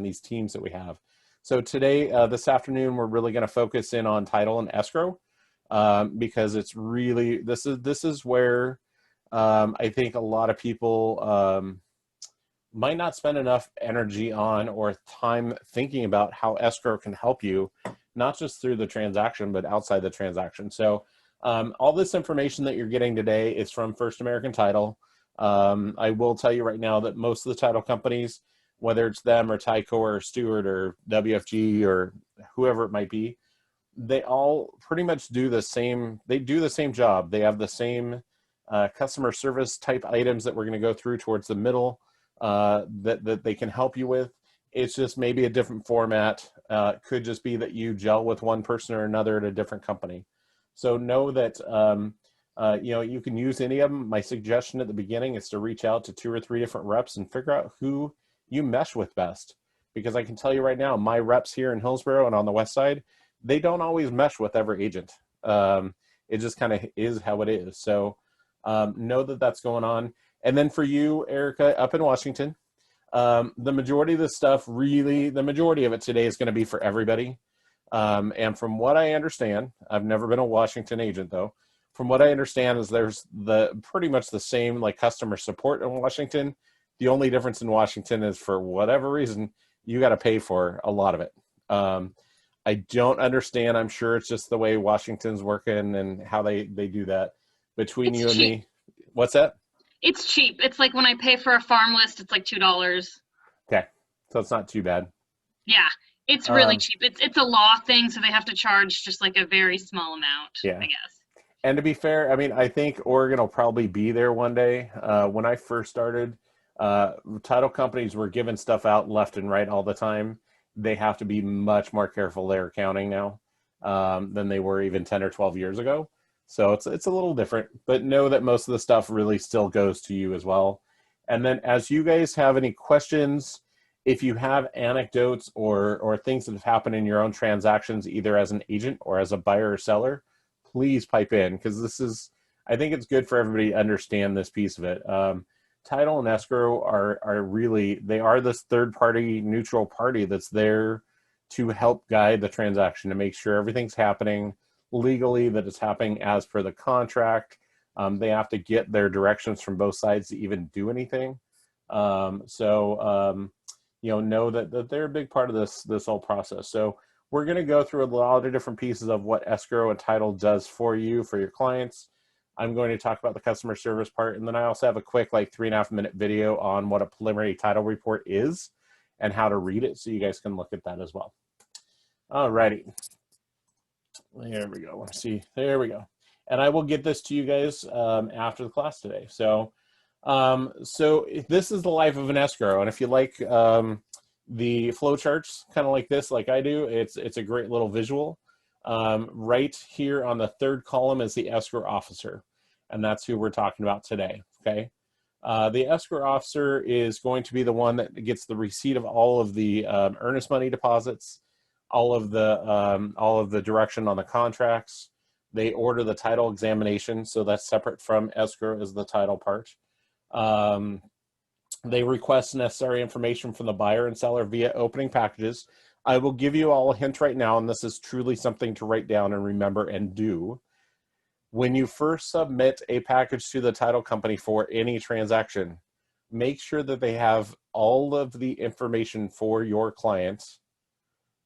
these teams that we have. So today, this afternoon, we're really going to focus in on title and escrow because it's really, this is where I think a lot of people might not spend enough energy on or time thinking about how escrow can help you, not just through the transaction, but outside the transaction. So all this information that you're getting today is from First American Title. I will tell you right now that most of the title companies, whether it's them or Tyco or Stewart or WFG or whoever it might be, they all pretty much do the same. They do the same job. They have the same customer service type items that we're going to go through towards the middle that they can help you with. It's just maybe a different format. Could just be that you gel with one person or another at a different company. So know that you can use any of them. My suggestion at the beginning is to reach out to 2 or 3 different reps and figure out who you mesh with best. Because I can tell you right now, my reps here in Hillsborough and on the west side, they don't always mesh with every agent. It just kind of is how it is. So know that that's going on. And then for you, Erica, up in Washington, the majority of this stuff, really, the majority of it today is going to be for everybody. And from what I understand, I've never been a Washington agent though. From what I understand is there's pretty much the same like customer support in Washington. The only difference in Washington is for whatever reason, you got to pay for a lot of it. I don't understand. I'm sure it's just the way Washington's working and how they do that between you and me. What's that? It's cheap. It's like when I pay for a farm list, it's like $2. Okay. So it's not too bad. Yeah. It's really cheap. It's a law thing, so they have to charge just like a very small amount, I guess. And to be fair, I mean, I think Oregon will probably be there one day. When I first started, title companies were giving stuff out left and right all the time. They have to be much more careful their accounting now than they were even 10 or 12 years ago. So it's a little different, but know that most of the stuff really still goes to you as well. And then as you guys have any questions, if you have anecdotes or things that have happened in your own transactions, either as an agent or as a buyer or seller, please pipe in, because I think it's good for everybody to understand this piece of it. Title and escrow are really, they are this third party, neutral party that's there to help guide the transaction, to make sure everything's happening legally, that it's happening as per the contract. They have to get their directions from both sides to even do anything. Know that they're a big part of this whole process. So we're going to go through a lot of different pieces of what escrow and title does for you, for your clients. I'm going to talk about the customer service part, and then I also have a quick 3.5-minute video on what a preliminary title report is and how to read it, so you guys can look at that as well. All righty. There we go. Let's see. There we go. And I will get this to you guys after the class today. So this is the life of an escrow. And if you like the flow charts, kind of like this, like I do, it's a great little visual. Right here on the third column is the escrow officer. And that's who we're talking about today. Okay. The escrow officer is going to be the one that gets the receipt of all of the earnest money deposits, all of the direction on the contracts. They order the title examination, so that's separate from escrow as the title part. They request necessary information from the buyer and seller via opening packages. I will give you all a hint right now, and this is truly something to write down and remember and do. When you first submit a package to the title company for any transaction, make sure that they have all of the information for your clients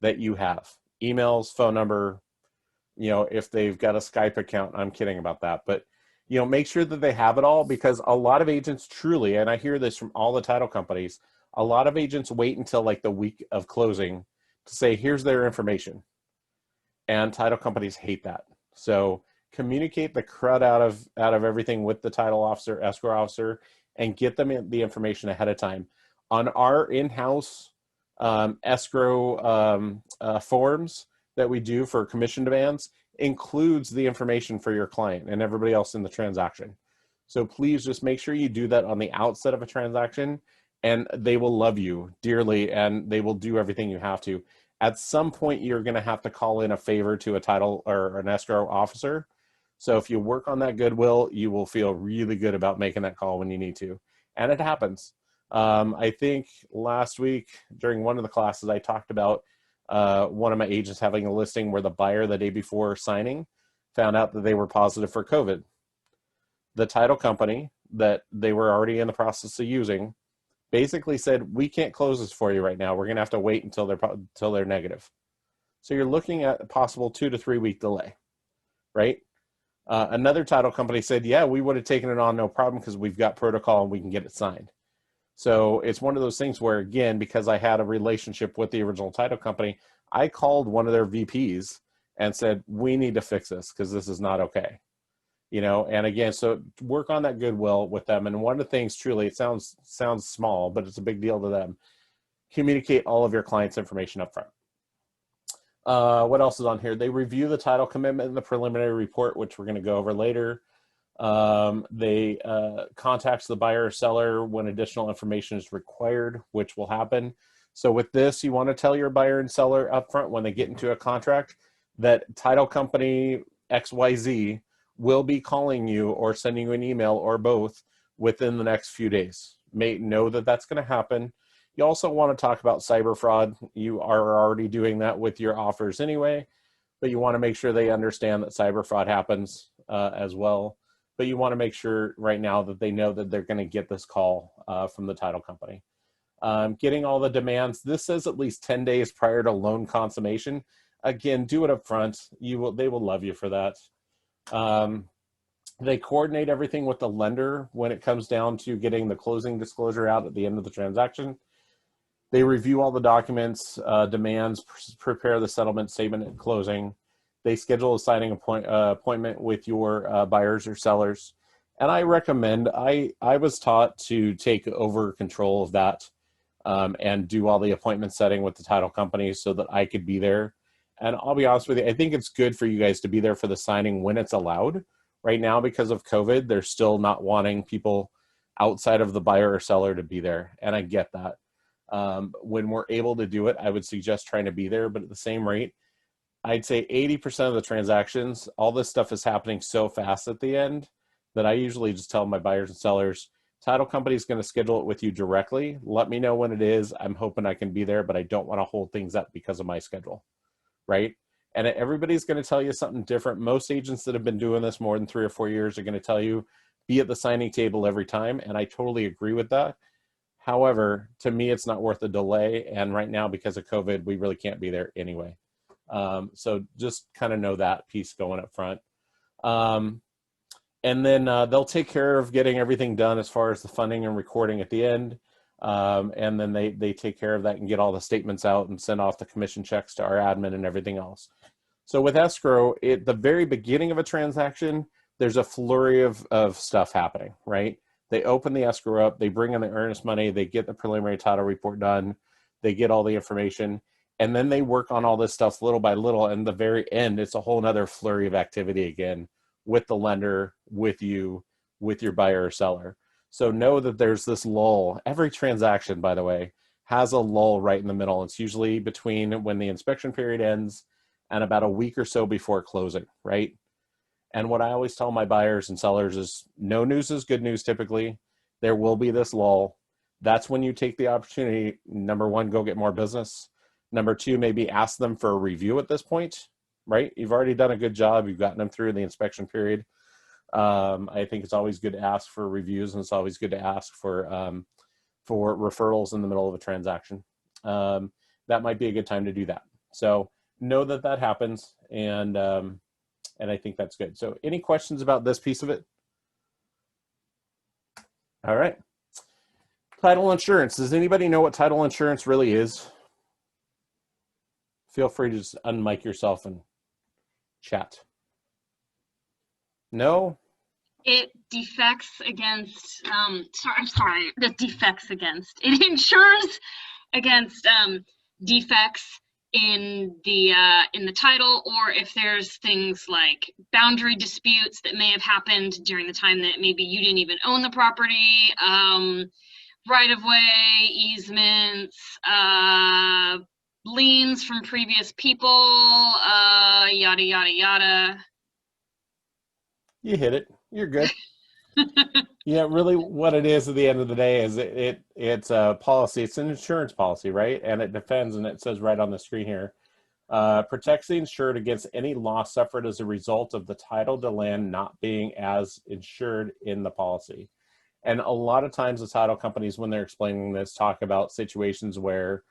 that you have. Emails, phone number, if they've got a Skype account. I'm kidding about that. But, make sure that they have it all, because a lot of agents truly, and I hear this from all the title companies, a lot of agents wait until the week of closing to say, here's their information. And title companies hate that. So communicate the crud out of everything with the title officer, escrow officer, and get them the information ahead of time. On our in-house escrow forms that we do for commission demands includes the information for your client and everybody else in the transaction. So please just make sure you do that on the outset of a transaction, and they will love you dearly and they will do everything you have to. At some point, you're going to have to call in a favor to a title or an escrow officer. So if you work on that goodwill, you will feel really good about making that call when you need to. And it happens. I think last week during one of the classes, I talked about one of my agents having a listing where the buyer the day before signing found out that they were positive for COVID. The title company that they were already in the process of using basically said, we can't close this for you right now. We're going to have to wait until they're negative. So you're looking at a possible 2 to 3 week delay, right? Another title company said, yeah, we would have taken it on no problem because we've got protocol and we can get it signed. So it's one of those things where, again, because I had a relationship with the original title company, I called one of their VPs and said, we need to fix this because this is not okay. You know, and again, so work on that goodwill with them. And one of the things, truly, it sounds small, but it's a big deal to them. Communicate all of your clients' information up front. What else is on here? They review the title commitment in the preliminary report, which we're going to go over later. They contacts the buyer or seller when additional information is required, which will happen. So with this, you want to tell your buyer and seller up front when they get into a contract that title company XYZ will be calling you or sending you an email or both within the next few days. Know that that's going to happen. You also want to talk about cyber fraud. You are already doing that with your offers anyway, but you want to make sure they understand that cyber fraud happens as well. But you want to make sure right now that they know that they're going to get this call from the title company. Getting all the demands. This says at least 10 days prior to loan consummation. Again, do it up front. They will love you for that. They coordinate everything with the lender when it comes down to getting the closing disclosure out at the end of the transaction. They review all the documents, demands, prepare the settlement statement at closing. They schedule a signing appointment with your buyers or sellers. And I recommend, I was taught to take over control of that and do all the appointment setting with the title company so that I could be there. And I'll be honest with you, I think it's good for you guys to be there for the signing when it's allowed. Right now, because of COVID, they're still not wanting people outside of the buyer or seller to be there. And I get that. When we're able to do it, I would suggest trying to be there, but at the same rate, I'd say 80% of the transactions, all this stuff is happening so fast at the end that I usually just tell my buyers and sellers, title company is going to schedule it with you directly. Let me know when it is. I'm hoping I can be there, but I don't want to hold things up because of my schedule, right? And everybody's going to tell you something different. Most agents that have been doing this more than 3 or 4 years are going to tell you, be at the signing table every time, and I totally agree with that. However, to me, it's not worth the delay. And right now, because of COVID, we really can't be there anyway. So just kind of know that piece going up front. And then they'll take care of getting everything done as far as the funding and recording at the end. And then they take care of that and get all the statements out and send off the commission checks to our admin and everything else. So with escrow, at the very beginning of a transaction, there's a flurry of stuff happening, right? They open the escrow up, they bring in the earnest money, they get the preliminary title report done, they get all the information, and then they work on all this stuff little by little. And the very end, it's a whole nother flurry of activity again with the lender, with you, with your buyer or seller. So know that there's this lull. Every transaction, by the way, has a lull right in the middle. It's usually between when the inspection period ends and about a week or so before closing, right? And what I always tell my buyers and sellers is no news is good news typically. There will be this lull. That's when you take the opportunity, number one, go get more business. Number two, maybe ask them for a review at this point, right? You've already done a good job. You've gotten them through the inspection period. I think it's always good to ask for reviews, and it's always good to ask for referrals in the middle of a transaction. That might be a good time to do that. So know that that happens, and I think that's good. So any questions about this piece of it? All right. Title insurance. Does anybody know what title insurance really is? Feel free to just unmic yourself and chat. No? It defects against, it defects against. It insures against defects in the title, or if there's things like boundary disputes that may have happened during the time that maybe you didn't even own the property, right of way, easements, liens from previous people, yada yada yada. You hit it. You're good. Yeah, really what it is at the end of the day is it's a policy. It's an insurance policy, right? And it defends, and it says right on the screen here, protects the insured against any loss suffered as a result of the title to land not being as insured in the policy. And a lot of times the title companies, when they're explaining this, talk about situations where,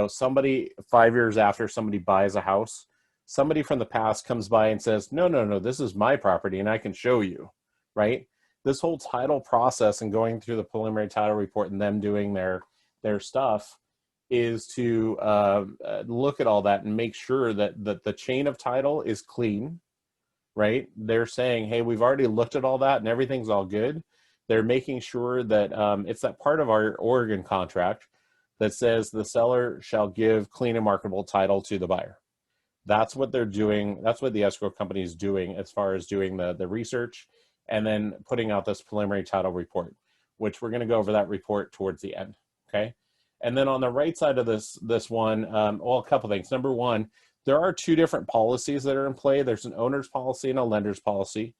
somebody 5 years after somebody buys a house, somebody from the past comes by and says, no, no, no, this is my property and I can show you, right? This whole title process and going through the preliminary title report and them doing their stuff is to look at all that and make sure that the chain of title is clean, right? They're saying, hey, we've already looked at all that and everything's all good. They're making sure that it's that part of our Oregon contract that says the seller shall give clean and marketable title to the buyer. That's what they're doing. That's what the escrow company is doing as far as doing the research and then putting out this preliminary title report, which we're going to go over that report towards the end. Okay. And then on the right side of this one, well, a couple things. Number one, there are two different policies that are in play. There's an owner's policy and a lender's policy.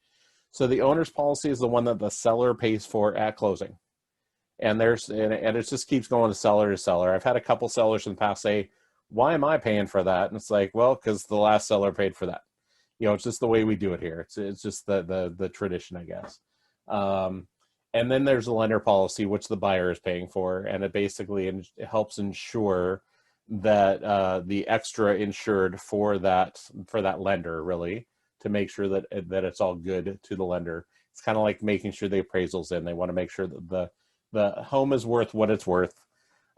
So the owner's policy is the one that the seller pays for at closing. And it just keeps going to seller. I've had a couple sellers in the past say, why am I paying for that? And it's like, well, because the last seller paid for that. It's just the way we do it here. It's just the tradition, I guess. And then there's a lender policy, which the buyer is paying for. And it basically it helps ensure that the extra insured for that lender, really, to make sure that it's all good to the lender. It's kind of like making sure the appraisal's in. They want to make sure that the home is worth what it's worth.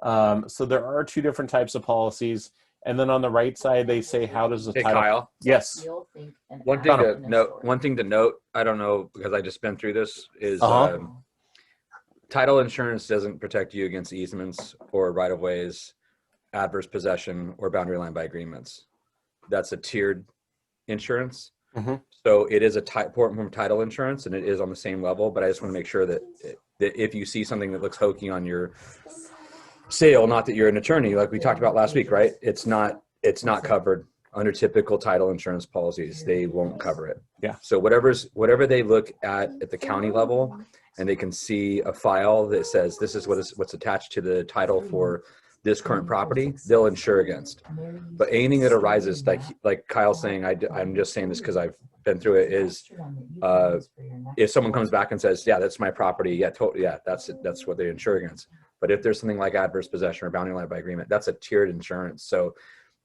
So there are two different types of policies. And then on the right side, they say, how does the title? Kyle. Yes. One thing to note, I don't know, because I just been through this, is title insurance doesn't protect you against easements or right-of-ways, adverse possession, or boundary line by agreements. That's a tiered insurance. Mm-hmm. So it is a form from title insurance, and it is on the same level. But I just want to make sure that if you see something that looks hokey on your sale, not that you're an attorney, like we talked about last week, right? It's not covered under typical title insurance policies. They won't cover it. Yeah. So whatever they look at the county level, and they can see a file that says this is what's attached to the title for this current property, they'll insure against. But anything that arises, like Kyle's saying, I'm just saying this because I've been through it, is if someone comes back and says, yeah, that's my property, that's what they insure against. But if there's something like adverse possession or boundary line by agreement, that's a tiered insurance. So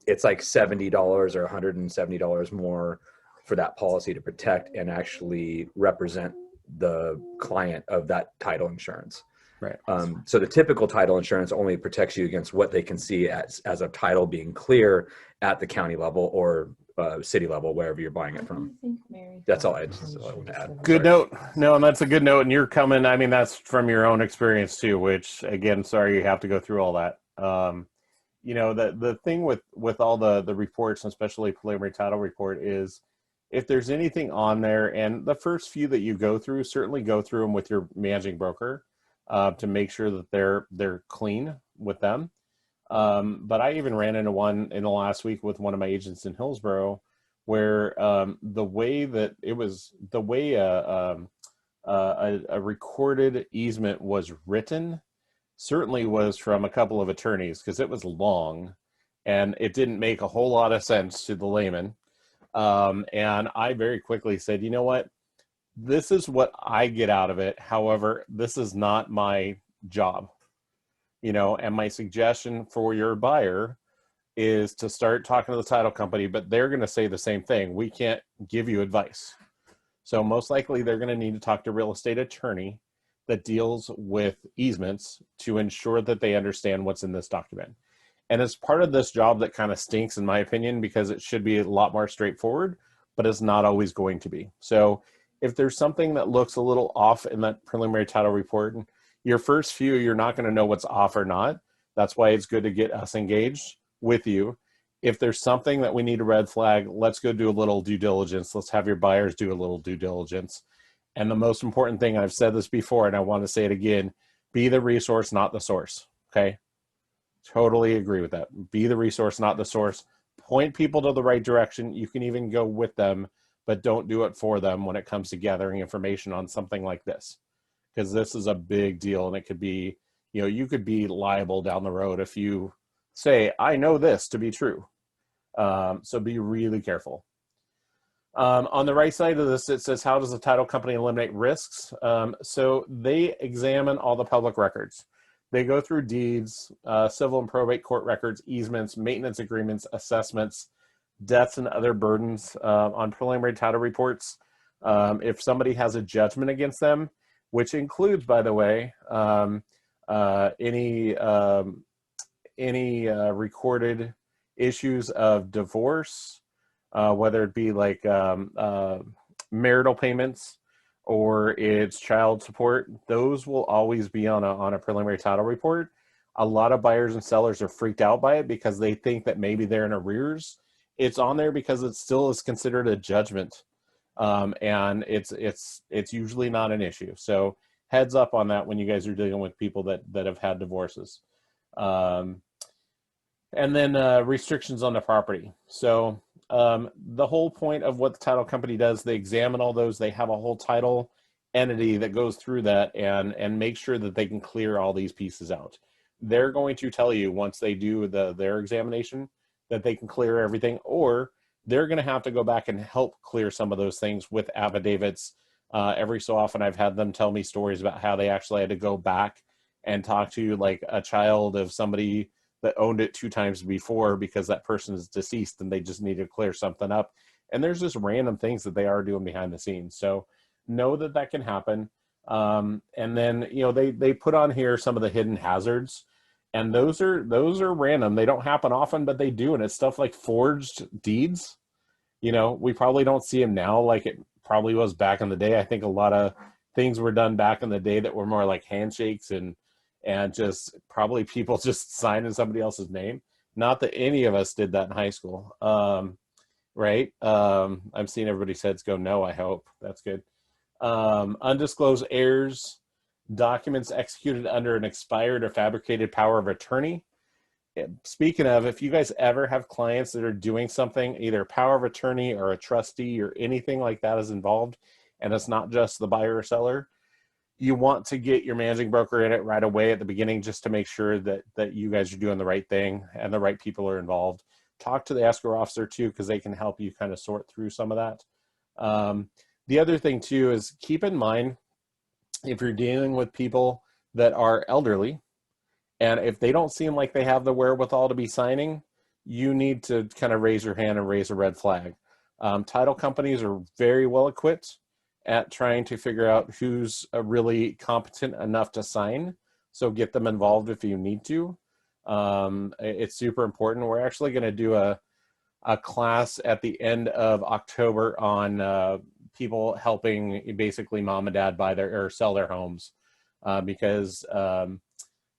it's like $70 or $170 more for that policy to protect and actually represent the client of that title insurance. Right. So the typical title insurance only protects you against what they can see as a title being clear at the county level or city level, wherever you're buying it from. That's all I want to add. Good note. No, and that's a good note. And you're coming, I mean, that's from your own experience too, which again, sorry, you have to go through all that. The thing with all the reports, especially preliminary title report, is if there's anything on there, and the first few that you go through, certainly go through them with your managing broker to make sure that they're clean with them. But I even ran into one in the last week with one of my agents in Hillsborough, where the way a recorded easement was written certainly was from a couple of attorneys, because it was long and it didn't make a whole lot of sense to the layman. And I very quickly said, you know what? This is what I get out of it. However, this is not my job. And my suggestion for your buyer is to start talking to the title company, but they're going to say the same thing. We can't give you advice. So most likely they're going to need to talk to a real estate attorney that deals with easements to ensure that they understand what's in this document. And it's part of this job that kind of stinks, in my opinion, because it should be a lot more straightforward, but it's not always going to be. So if there's something that looks a little off in that preliminary title report, your first few, you're not going to know what's off or not. That's why it's good to get us engaged with you. If there's something that we need a red flag, let's go do a little due diligence. Let's have your buyers do a little due diligence. And the most important thing, I've said this before, and I want to say it again, be the resource, not the source. Okay? Totally agree with that. Be the resource, not the source. Point people to the right direction. You can even go with them, but don't do it for them when it comes to gathering information on something like this, because this is a big deal, and it could be, you could be liable down the road if you say, I know this to be true. So be really careful. On the right side of this, it says, how does the title company eliminate risks? So they examine all the public records. They go through deeds, civil and probate court records, easements, maintenance agreements, assessments, debts, and other burdens on preliminary title reports. If somebody has a judgment against them, which includes, by the way, any recorded issues of divorce, whether it be like marital payments or it's child support, those will always be on a preliminary title report. A lot of buyers and sellers are freaked out by it because they think that maybe they're in arrears. It's on there because it still is considered a judgment, and it's usually not an issue. So heads up on that when you guys are dealing with people that have had divorces. And then restrictions on the property. So the whole point of what the title company does, they examine all those. They have a whole title entity that goes through that and make sure that they can clear all these pieces out. They're going to tell you once they do their examination that they can clear everything, or they're going to have to go back and help clear some of those things with affidavits. Every so often I've had them tell me stories about how they actually had to go back and talk to like a child of somebody that owned it 2 times before because that person is deceased and they just need to clear something up. And there's just random things that they are doing behind the scenes. So know that can happen. And then, they put on here some of the hidden hazards, and those are random. They don't happen often, but they do. And it's stuff like forged deeds. We probably don't see them now like it probably was back in the day. I think a lot of things were done back in the day that were more like handshakes and just probably people just signing somebody else's name. Not that any of us did that in high school. Right. I'm seeing everybody's heads go, no, I hope. That's good. Undisclosed heirs, documents executed under an expired or fabricated power of attorney. Speaking of, if you guys ever have clients that are doing something, either power of attorney or a trustee or anything like that is involved, and it's not just the buyer or seller, you want to get your managing broker in it right away at the beginning, just to make sure that you guys are doing the right thing and the right people are involved. Talk to the escrow officer too, because they can help you kind of sort through some of that. The other thing too is keep in mind, if you're dealing with people that are elderly, and if they don't seem like they have the wherewithal to be signing, you need to kind of raise your hand and raise a red flag. Title companies are very well equipped at trying to figure out who's really competent enough to sign. So get them involved if you need to. It's super important. We're actually going to do a class at the end of October on people helping basically mom and dad buy or sell their homes, because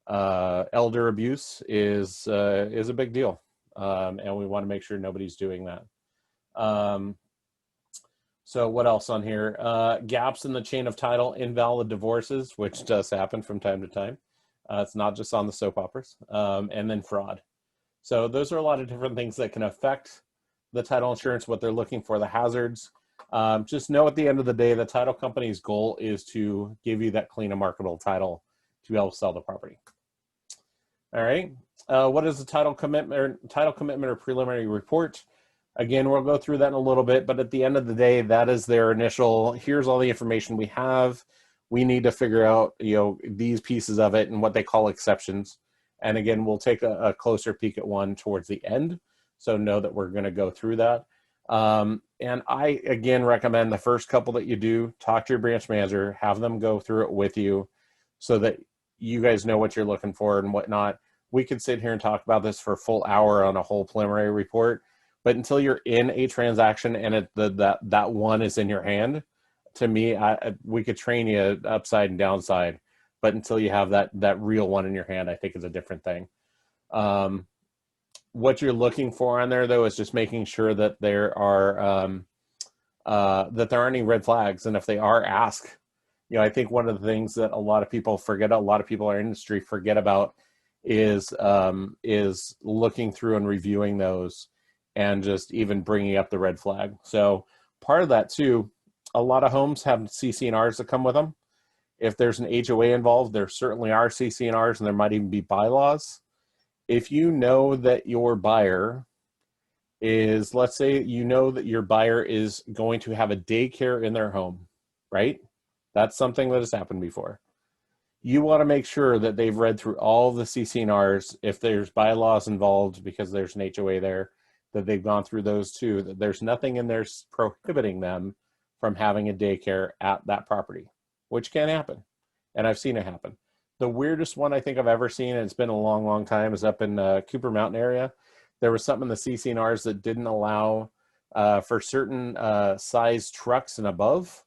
elder abuse is a big deal, and we want to make sure nobody's doing that. So what else on here? Gaps in the chain of title, invalid divorces, which does happen from time to time. It's not just on the soap operas. And then fraud. So those are a lot of different things that can affect the title insurance, what they're looking for, the hazards. Just know at the end of the day, the title company's goal is to give you that clean and marketable title to be able to sell the property. All right. What is the title commitment or preliminary report? Again, we'll go through that in a little bit, but at the end of the day, that is their initial, here's all the information we have. We need to figure out, these pieces of it and what they call exceptions. And again, we'll take a closer peek at one towards the end. So know that we're going to go through that. And I, again, recommend the first couple that you do, talk to your branch manager, have them go through it with you so that you guys know what you're looking for and whatnot. We could sit here and talk about this for a full hour on a whole preliminary report. But until you're in a transaction and that one is in your hand, to me, we could train you upside and downside. But until you have that real one in your hand, I think is a different thing. What you're looking for on there, though, is just making sure that there are that there aren't any red flags, and if they are, ask. I think one of the things that a lot of people forget, a lot of people in our industry forget about, is looking through and reviewing those, and just even bringing up the red flag. So part of that too, a lot of homes have CC&Rs that come with them. If there's an HOA involved, there certainly are CC&Rs, and there might even be bylaws. If you know that your buyer is, let's say you know that your buyer is going to have a daycare in their home, right? That's something that has happened before. You want to make sure that they've read through all the CC&Rs. If there's bylaws involved because there's an HOA there, that they've gone through those too, that there's nothing in there prohibiting them from having a daycare at that property, which can happen. And I've seen it happen. The weirdest one I think I've ever seen, and it's been a long, long time, is up in Cooper Mountain area. There was something in the CC&Rs that didn't allow for certain size trucks and above.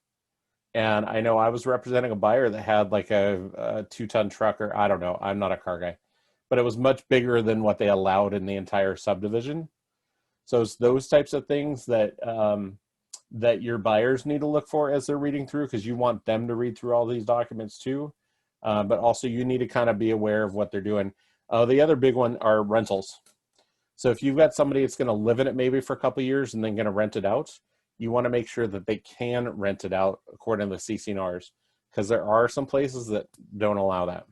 And I know I was representing a buyer that had like a 2-ton truck, or I don't know, I'm not a car guy, but it was much bigger than what they allowed in the entire subdivision. So it's those types of things that that your buyers need to look for as they're reading through, because you want them to read through all these documents too. But also you need to kind of be aware of what they're doing. The other big one are rentals. So if you've got somebody that's going to live in it maybe for a couple of years and then going to rent it out, you want to make sure that they can rent it out according to the CC&Rs, because there are some places that don't allow that.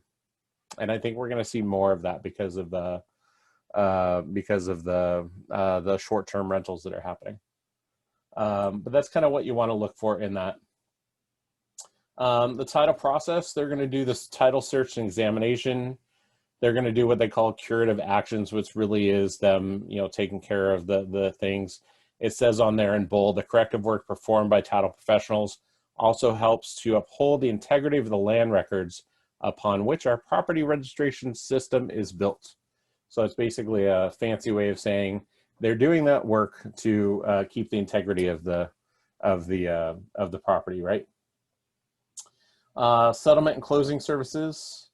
And I think we're going to see more of that because of the short-term rentals that are happening. But that's kind of what you want to look for in that. The title process, they're going to do this title search and examination. They're going to do what they call curative actions, which really is them, you know, taking care of the things. It says on there in bold, the corrective work performed by title professionals also helps to uphold the integrity of the land records upon which our property registration system is built. So it's basically a fancy way of saying they're doing that work to keep the integrity of the property, right? Settlement and closing services.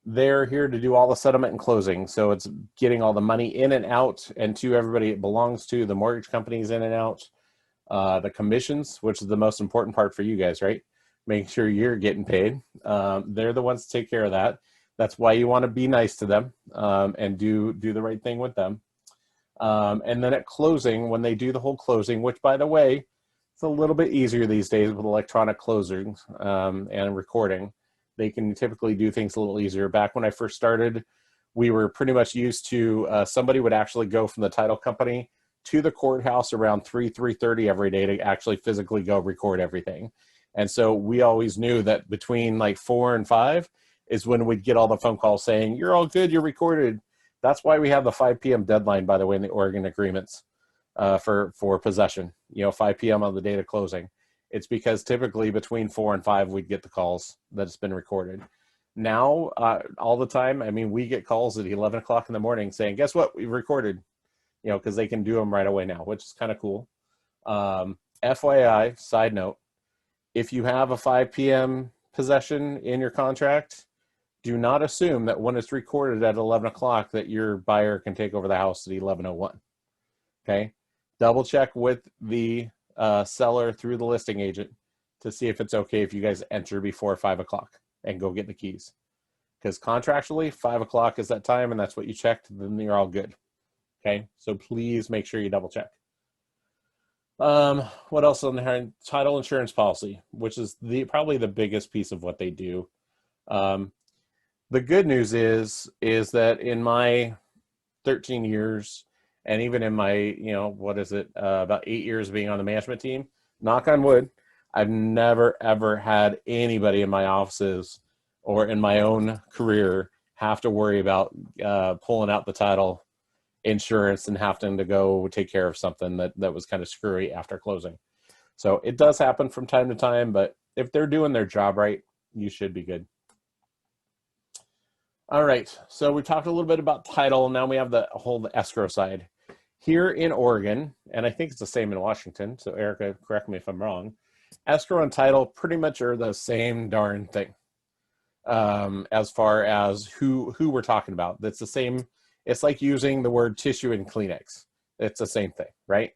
They're here to do all the settlement and closing. So it's getting all the money in and out and to everybody it belongs to, the mortgage companies in and out, the commissions, which is the most important part for you guys, right? Making sure you're getting paid. They're the ones to take care of that. That's why you want to be nice to them and do the right thing with them. And then at closing, when they do the whole closing, which by the way, it's a little bit easier these days with electronic closings and recording. They can typically do things a little easier. Back when I first started, we were pretty much used to somebody would actually go from the title company to the courthouse around 3:30 every day to actually physically go record everything. And so we always knew that between like 4 and 5 is when we'd get all the phone calls saying, you're all good, you're recorded. That's why we have the 5 p.m. deadline, by the way, in the Oregon agreements for possession, you know, 5 p.m. on the date of closing. It's because typically between 4 and 5, we'd get the calls that it's been recorded. Now, all the time, I mean, we get calls at 11 o'clock in the morning saying, guess what, we recorded, you know, because they can do them right away now, which is kind of cool. FYI, side note, if you have a 5 p.m. possession in your contract, do not assume that when it's recorded at 11 o'clock that your buyer can take over the house at 11:01. Okay? Double check with the seller through the listing agent to see if it's okay if you guys enter before 5 o'clock and go get the keys. Because contractually, 5 o'clock is that time, and that's what you checked, then you're all good. Okay? So please make sure you double check. What else on there? Title insurance policy, which is probably the biggest piece of what they do. The good news is that in my 13 years, and even in my, you know, about 8 years being on the management team, knock on wood, I've never, ever had anybody in my offices or in my own career have to worry about pulling out the title insurance and having to go take care of something that was kind of screwy after closing. So it does happen from time to time, but if they're doing their job right, you should be good. All right, so we talked a little bit about title. Now we have the whole escrow side. Here in Oregon, and I think it's the same in Washington, so Erica, correct me if I'm wrong, escrow and title pretty much are the same darn thing as far as who we're talking about. That's the same. It's like using the word tissue and Kleenex. It's the same thing, right?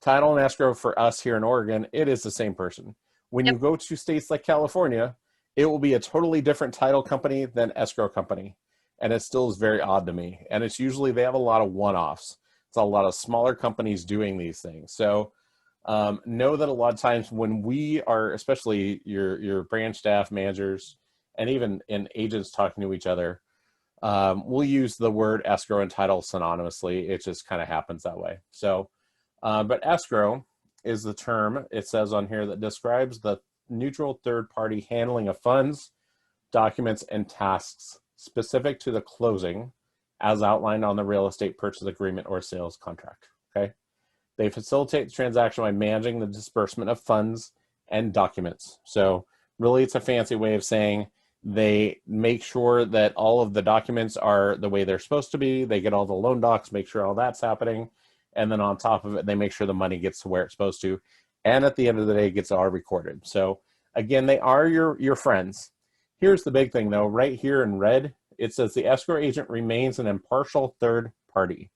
Title and escrow for us here in Oregon, it is the same person. When you go to states like California, it will be a totally different title company than escrow company. And it still is very odd to me. And it's usually, they have a lot of one-offs. It's a lot of smaller companies doing these things. So Know that a lot of times when we are, especially your branch staff, managers, and even in agents talking to each other, we'll use the word escrow and title synonymously. It just kind of happens that way. So, but escrow is the term, it says on here, that describes the neutral third party handling of funds, documents, and tasks specific to the closing as outlined on the real estate purchase agreement or sales contract. Okay. They facilitate the transaction by managing the disbursement of funds and documents. So really it's a fancy way of saying they make sure that all of the documents are the way they're supposed to be. They get all the loan docs, make sure all that's happening. And then on top of it, they make sure the money gets to where it's supposed to. And at the end of the day, it gets all recorded. So again, they are your friends. Here's the big thing though, right here in red, it says the escrow agent remains an impartial third party.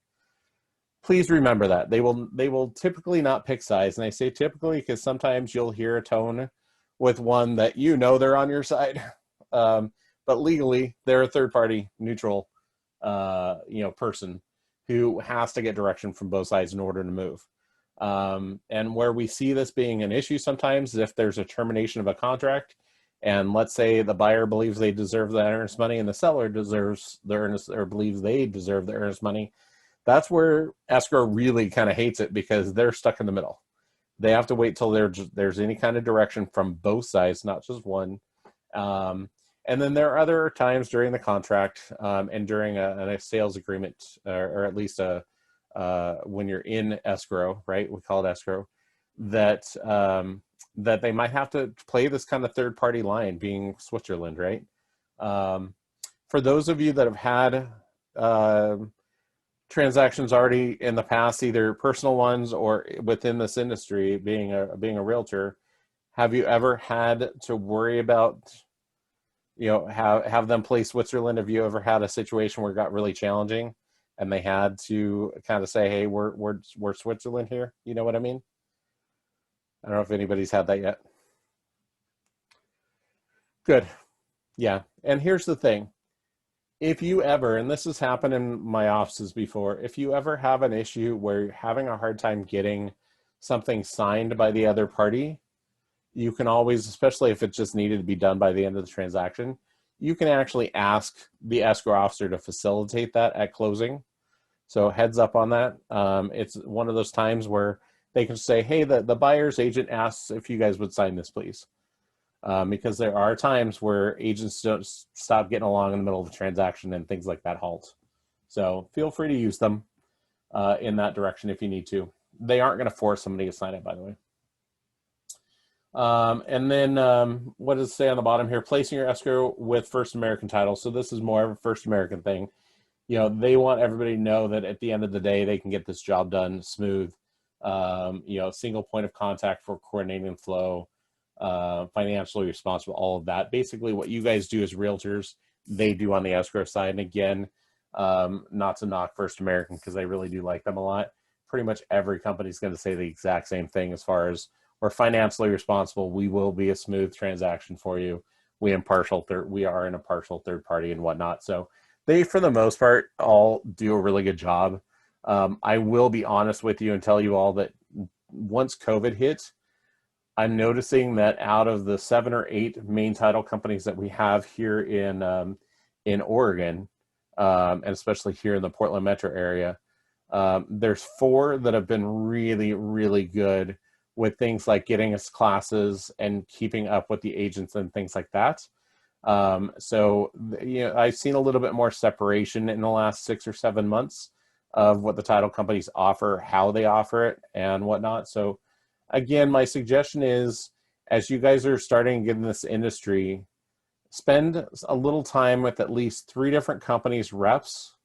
Please remember that. They will typically not pick sides. And I say typically because sometimes you'll hear a tone with one that you know they're on your side. But legally, they're a third party neutral person who has to get direction from both sides in order to move. And where we see this being an issue sometimes is if there's a termination of a contract, and let's say the buyer believes they deserve the earnest money and the seller deserves the earnest, or believes they deserve the earnest money. That's where escrow really kind of hates it, because they're stuck in the middle. They have to wait till there's any kind of direction from both sides, not just one. And then there are other times during the contract and during a sales agreement, or at least when you're in escrow, right? We call it escrow, that that they might have to play this kind of third party line, being Switzerland, right? For those of you that have had transactions already in the past, either personal ones or within this industry, being a realtor, have you ever had to worry about, have them play Switzerland? Have you ever had a situation where it got really challenging and they had to kind of say, hey, we're Switzerland here? You know what I mean? I don't know if anybody's had that yet. Good. Yeah. And here's the thing. If you ever, and this has happened in my offices before, if you ever have an issue where you're having a hard time getting something signed by the other party, you can always, especially if it just needed to be done by the end of the transaction, you can actually ask the escrow officer to facilitate that at closing. So heads up on that. It's one of those times where they can say, hey, the buyer's agent asks if you guys would sign this, please. Because there are times where agents don't stop getting along in the middle of the transaction and things like that halt. So feel free to use them in that direction if you need to. They aren't going to force somebody to sign it, by the way. And then what does it say on the bottom here? Placing your escrow with First American Title. So this is more of a First American thing. They want everybody to know that at the end of the day, they can get this job done smooth. Single point of contact for coordinating flow, financially responsible, all of that. Basically what you guys do as realtors, they do on the escrow side. And again, not to knock First American, because I really do like them a lot. Pretty much every company is going to say the exact same thing as far as we're financially responsible. We will be a smooth transaction for you. We are an impartial third party and whatnot. So they, for the most part, all do a really good job. I will be honest with you and tell you all that once COVID hit, I'm noticing that out of the 7 or 8 main title companies that we have here in Oregon, and especially here in the Portland metro area, there's 4 that have been really, really good with things like getting us classes and keeping up with the agents and things like that. So I've seen a little bit more separation in the last 6 or 7 months of what the title companies offer, how they offer it, and whatnot. So again, my suggestion is, as you guys are starting to get in this industry, spend a little time with at least 3 different companies' reps,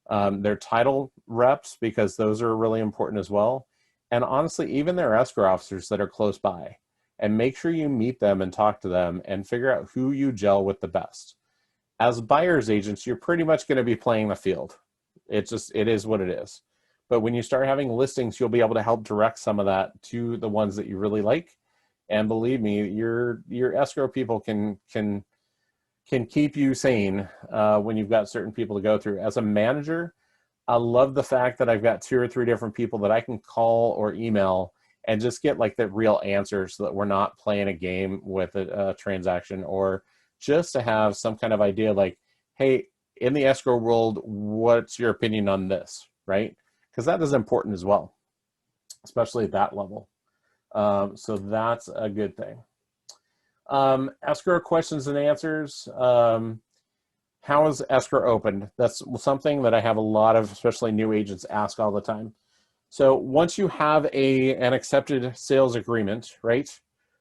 their title reps, because those are really important as well. And honestly, even their escrow officers that are close by, and make sure you meet them and talk to them and figure out who you gel with the best. As buyer's agents, you're pretty much going to be playing the field. It is what it is. But when you start having listings, you'll be able to help direct some of that to the ones that you really like. And believe me, your escrow people can keep you sane when you've got certain people to go through. As a manager, I love the fact that I've got 2 or 3 different people that I can call or email and just get like the real answers so that we're not playing a game with a transaction, or just to have some kind of idea like, hey, in the escrow world, what's your opinion on this, right? Because that is important as well, especially at that level. So that's a good thing. Escrow questions and answers. How is escrow opened? That's something that I have a lot of, especially new agents, ask all the time. So once you have an accepted sales agreement, right,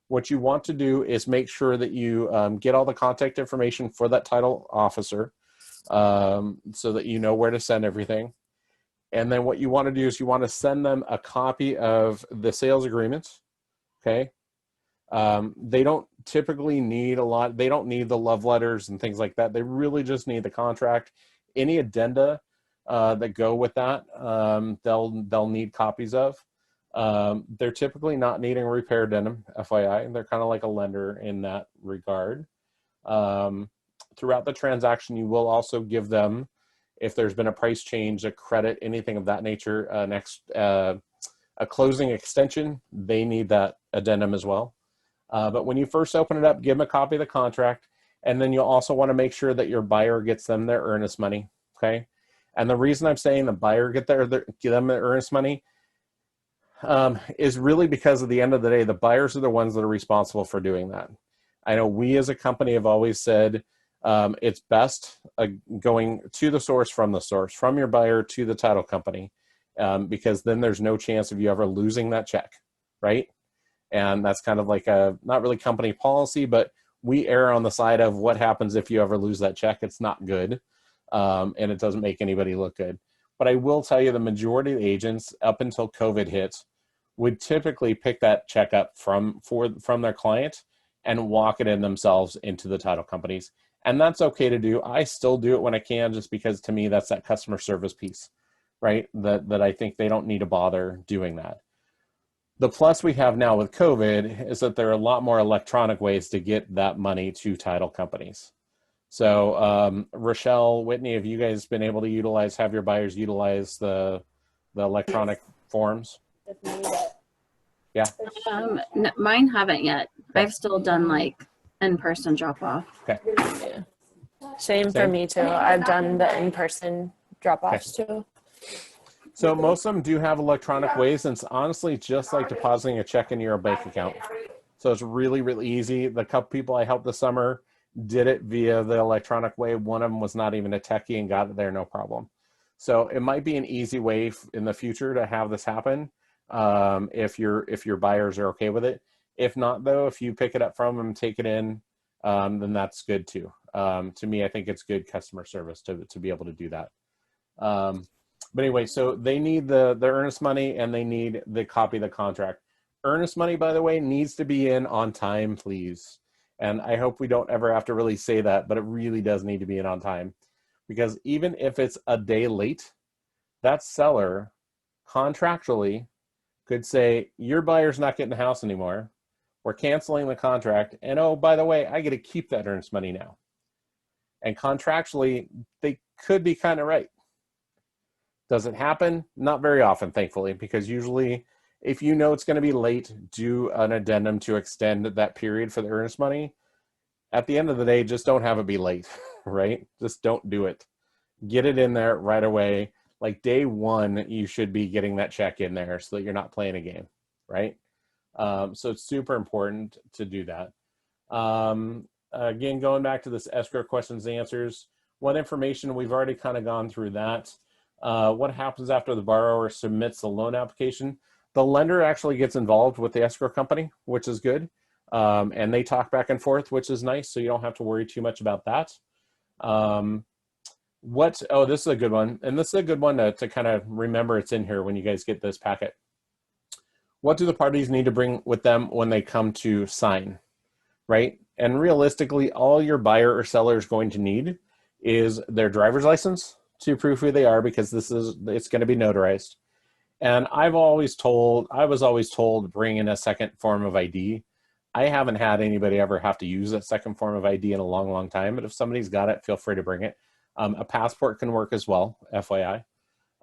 what you want to do is make sure that you get all the contact information for that title officer, so that you know where to send everything. And then what you want to do is you want to send them a copy of the sales agreement, okay? They don't typically need a lot. They don't need the love letters and things like that. They really just need the contract. Any addenda that go with that, they'll need copies of. They're typically not needing a repair addendum, FYI. They're kind of like a lender in that regard. Throughout the transaction, you will also give them, if there's been a price change, a credit, anything of that nature, a closing extension, they need that addendum as well. But when you first open it up, give them a copy of the contract, and then you'll also want to make sure that your buyer gets them their earnest money, okay? And the reason I'm saying the buyer get them their earnest money is really because at the end of the day, the buyers are the ones that are responsible for doing that. I know we as a company have always said it's best going to the source, from your buyer to the title company, because then there's no chance of you ever losing that check, right? And that's kind of like not really company policy, but we err on the side of what happens if you ever lose that check. It's not good, and it doesn't make anybody look good. But I will tell you, the majority of the agents, up until COVID hit, would typically pick that check up from their client and walk it in themselves into the title companies. And that's okay to do. I still do it when I can, just because to me, that's that customer service piece, right? That I think they don't need to bother doing that. The plus we have now with COVID is that there are a lot more electronic ways to get that money to title companies. So Rochelle, Whitney, have you guys been able to have your buyers utilize the electronic forms? Yeah. Mine haven't yet. Okay. I've still done like in-person drop off. Okay. Yeah. Same for me too. I've done the in-person drop-offs too. So most of them do have electronic ways, and it's honestly just like depositing a check into your bank account. So it's really, really easy. The couple people I helped this summer did it via the electronic way. One of them was not even a techie and got it there, no problem. So it might be an easy way in the future to have this happen, if your buyers are okay with it. If not, though, if you pick it up from them, take it in, then that's good too. To me, I think it's good customer service to be able to do that. But anyway, so they need the earnest money, and they need the copy of the contract. Earnest money, by the way, needs to be in on time, please. And I hope we don't ever have to really say that, but it really does need to be in on time. Because even if it's a day late, that seller contractually could say, your buyer's not getting the house anymore. We're canceling the contract. And oh, by the way, I get to keep that earnest money now. And contractually, they could be kind of right. Does it happen? Not very often, thankfully, because usually if you know it's going to be late, do an addendum to extend that period for the earnest money. At the end of the day, just don't have it be late, right? Just don't do it. Get it in there right away. Like day one, you should be getting that check in there so that you're not playing a game, right? So it's super important to do that. Again, going back to this escrow questions and answers, what information, we've already kind of gone through that. What happens after the borrower submits the loan application? The lender actually gets involved with the escrow company, which is good. And they talk back and forth, which is nice. So you don't have to worry too much about that. This is a good one. And this is a good one to kind of remember it's in here when you guys get this packet. What do the parties need to bring with them when they come to sign, right? And realistically, all your buyer or seller is going to need is their driver's license to prove who they are, because it's going to be notarized. And I was always told bring in a second form of ID. I haven't had anybody ever have to use that second form of ID in a long, long time. But if somebody's got it, feel free to bring it. A passport can work as well, FYI.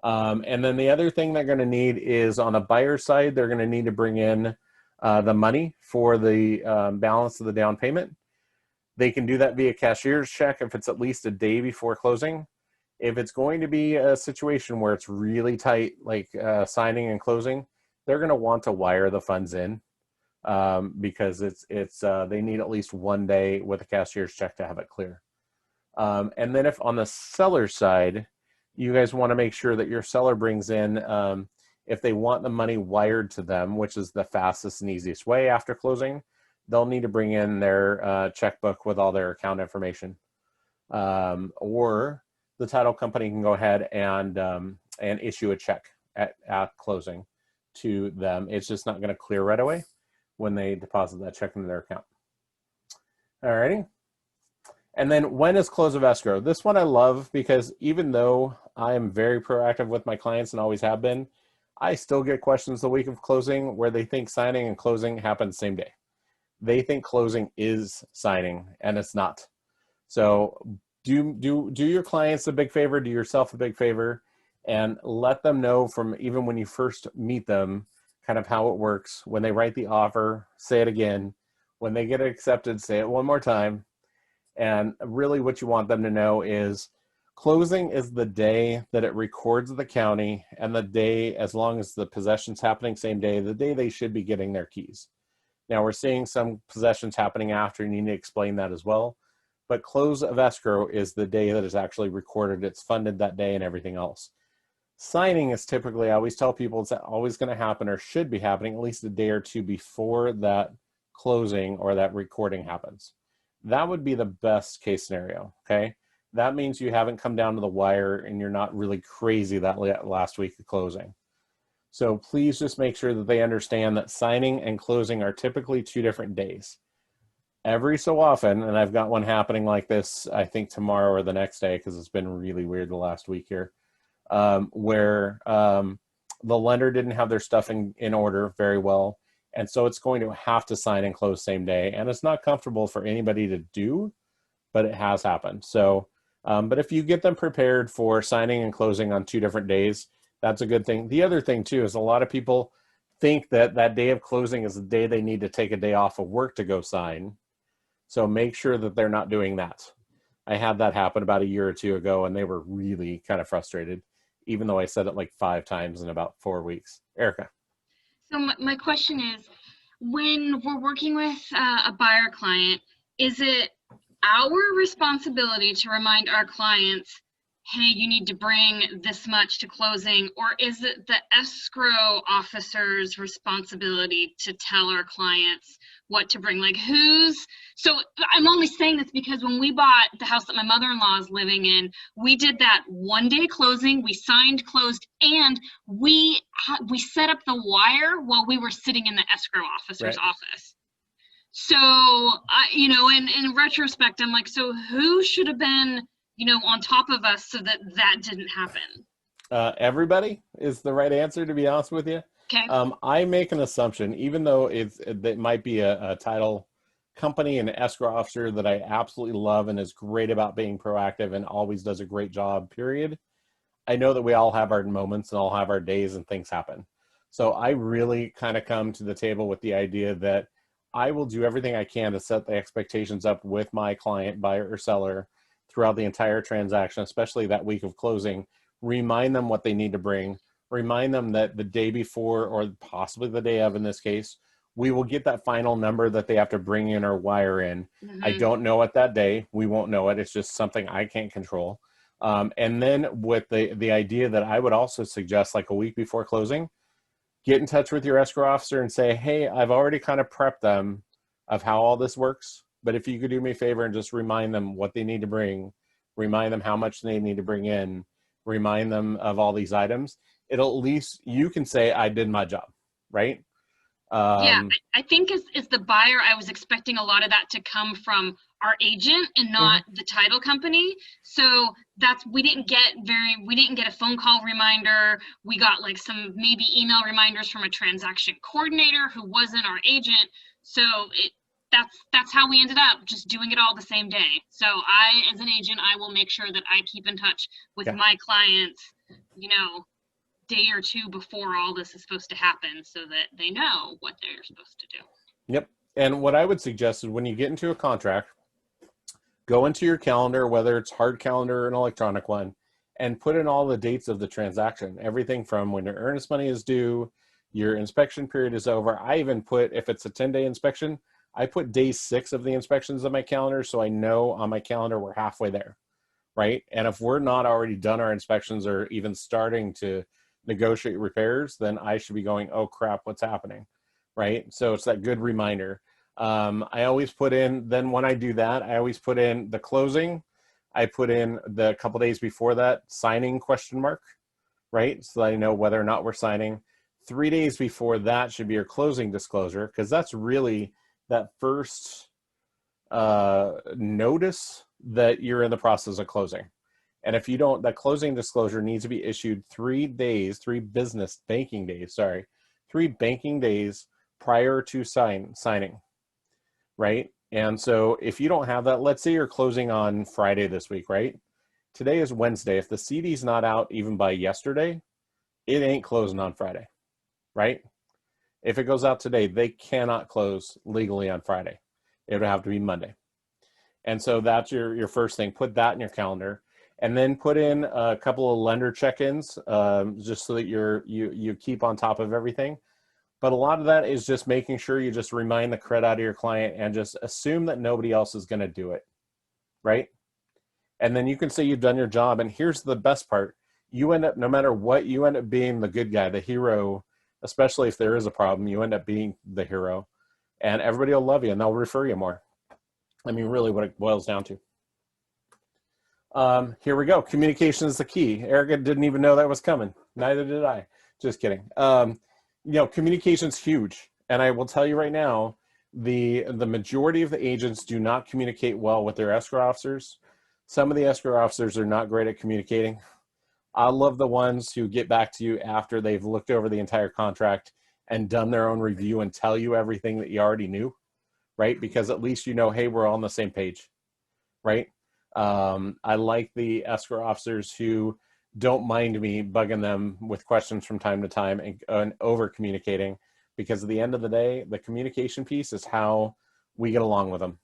And then the other thing they're going to need is on the buyer side, they're going to need to bring in the money for the balance of the down payment. They can do that via cashier's check if it's at least a day before closing. If it's going to be a situation where it's really tight, like signing and closing, they're going to want to wire the funds in because they need at least 1 day with a cashier's check to have it clear. And then if on the seller side, you guys want to make sure that your seller brings in, if they want the money wired to them, which is the fastest and easiest way after closing, they'll need to bring in their checkbook with all their account information. Or the title company can go ahead and issue a check at closing to them. It's just not going to clear right away when they deposit that check into their account. All righty. And then when is close of escrow? This one I love because even though I am very proactive with my clients and always have been, I still get questions the week of closing where they think signing and closing happen the same day. They think closing is signing and it's not. So do your clients a big favor, do yourself a big favor, and let them know from even when you first meet them kind of how it works. When they write the offer, say it again. When they get it accepted, say it one more time. And really what you want them to know is closing is the day that it records at the county, and the day, as long as the possession's happening same day, the day they should be getting their keys. Now we're seeing some possessions happening after, and you need to explain that as well. But close of escrow is the day that is actually recorded. It's funded that day and everything else. Signing is typically, I always tell people, it's always going to happen or should be happening at least a day or two before that closing or that recording happens. That would be the best case scenario, okay? That means you haven't come down to the wire and you're not really crazy that last week of closing. So please just make sure that they understand that signing and closing are typically 2 different days. Every so often, and I've got one happening like this, I think tomorrow or the next day, because it's been really weird the last week here, where the lender didn't have their stuff in order very well. And so it's going to have to sign and close same day. And it's not comfortable for anybody to do, but it has happened. So, but if you get them prepared for signing and closing on 2 different days, that's a good thing. The other thing too is a lot of people think that that day of closing is the day they need to take a day off of work to go sign. So make sure that they're not doing that. I had that happen about a year or 2 ago, and they were really kind of frustrated, even though I said it like 5 times in about 4 weeks. Erica. So my question is, when we're working with a buyer client, is it our responsibility to remind our clients, hey, you need to bring this much to closing, or is it the escrow officer's responsibility to tell our clients what to bring? Like so I'm only saying this because when we bought the house that my mother-in-law is living in, we did that 1 day closing, we signed, closed, and we set up the wire while we were sitting in the escrow officer's office. So, in retrospect, I'm like, so who should have been, on top of us so that that didn't happen? Everybody is the right answer, to be honest with you. Okay. I make an assumption, even though it might be a title company and escrow officer that I absolutely love and is great about being proactive and always does a great job, period. I know that we all have our moments and all have our days and things happen. So I really kind of come to the table with the idea that I will do everything I can to set the expectations up with my client, buyer or seller, throughout the entire transaction, especially that week of closing. Remind them what they need to bring. Remind them that the day before, or possibly the day of in this case, we will get that final number that they have to bring in or wire in. Mm-hmm. I don't know it that day. We won't know it. It's just something I can't control. And then with the idea that I would also suggest, like a week before closing, get in touch with your escrow officer and say, hey, I've already kind of prepped them of how all this works. But if you could do me a favor and just remind them what they need to bring, remind them how much they need to bring in, remind them of all these items, it'll at least, you can say, I did my job, right? Yeah, I think as the buyer, I was expecting a lot of that to come from our agent and not the title company. So we didn't get a phone call reminder. We got like some maybe email reminders from a transaction coordinator who wasn't our agent. So that's how we ended up just doing it all the same day. So as an agent, I will make sure that I keep in touch with my clients, day or two before all this is supposed to happen so that they know what they're supposed to do. Yep. And what I would suggest is when you get into a contract, go into your calendar, whether it's hard calendar or an electronic one, and put in all the dates of the transaction. Everything from when your earnest money is due, your inspection period is over. I even put, if it's a 10-day inspection, I put day 6 of the inspections on my calendar, so I know on my calendar we're halfway there, right? And if we're not already done our inspections or even starting to negotiate repairs, then I should be going, oh crap, what's happening, right? So it's that good reminder. I always put in, then when I do that, I always put in the closing. I put in the couple days before that, signing question mark, right? So that I know whether or not we're signing. 3 days before that should be your closing disclosure, because that's really that first notice that you're in the process of closing. And if you don't, that closing disclosure needs to be issued 3 days, 3 banking days prior to signing, right? And so if you don't have that, let's say you're closing on Friday this week, right? Today is Wednesday. If the CD's not out even by yesterday, it ain't closing on Friday, right? If it goes out today, they cannot close legally on Friday. It would have to be Monday. And so that's your first thing. Put that in your calendar, and then put in a couple of lender check-ins, just so that you keep on top of everything. But a lot of that is just making sure you just remind the credit out of your client and just assume that nobody else is going to do it, right? And then you can say you've done your job. And here's the best part. You end up, no matter what, you end up being the good guy, the hero, especially if there is a problem, you end up being the hero. And everybody will love you and they'll refer you more. I mean, really what it boils down to. Here we go. Communication is the key. Erica didn't even know that was coming. Neither did I. Just kidding. Communication's huge. And I will tell you right now, the majority of the agents do not communicate well with their escrow officers. Some of the escrow officers are not great at communicating. I love the ones who get back to you after they've looked over the entire contract and done their own review and tell you everything that you already knew, right? Because at least you know, hey, we're all on the same page, right? I like the escrow officers who don't mind me bugging them with questions from time to time and over communicating, because at the end of the day, the communication piece is how we get along with them.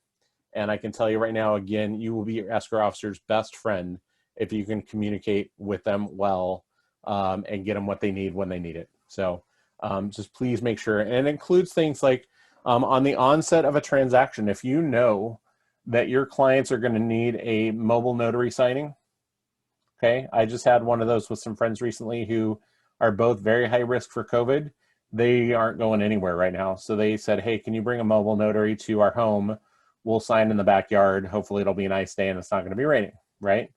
And I can tell you right now, again, you will be your escrow officer's best friend if you can communicate with them well, and get them what they need when they need it. So just please make sure, and it includes things like on the onset of a transaction, if you know that your clients are going to need a mobile notary signing. Okay, I just had one of those with some friends recently who are both very high risk for COVID. They aren't going anywhere right now. So they said, hey, can you bring a mobile notary to our home? We'll sign in the backyard. Hopefully it'll be a nice day and it's not going to be raining, right?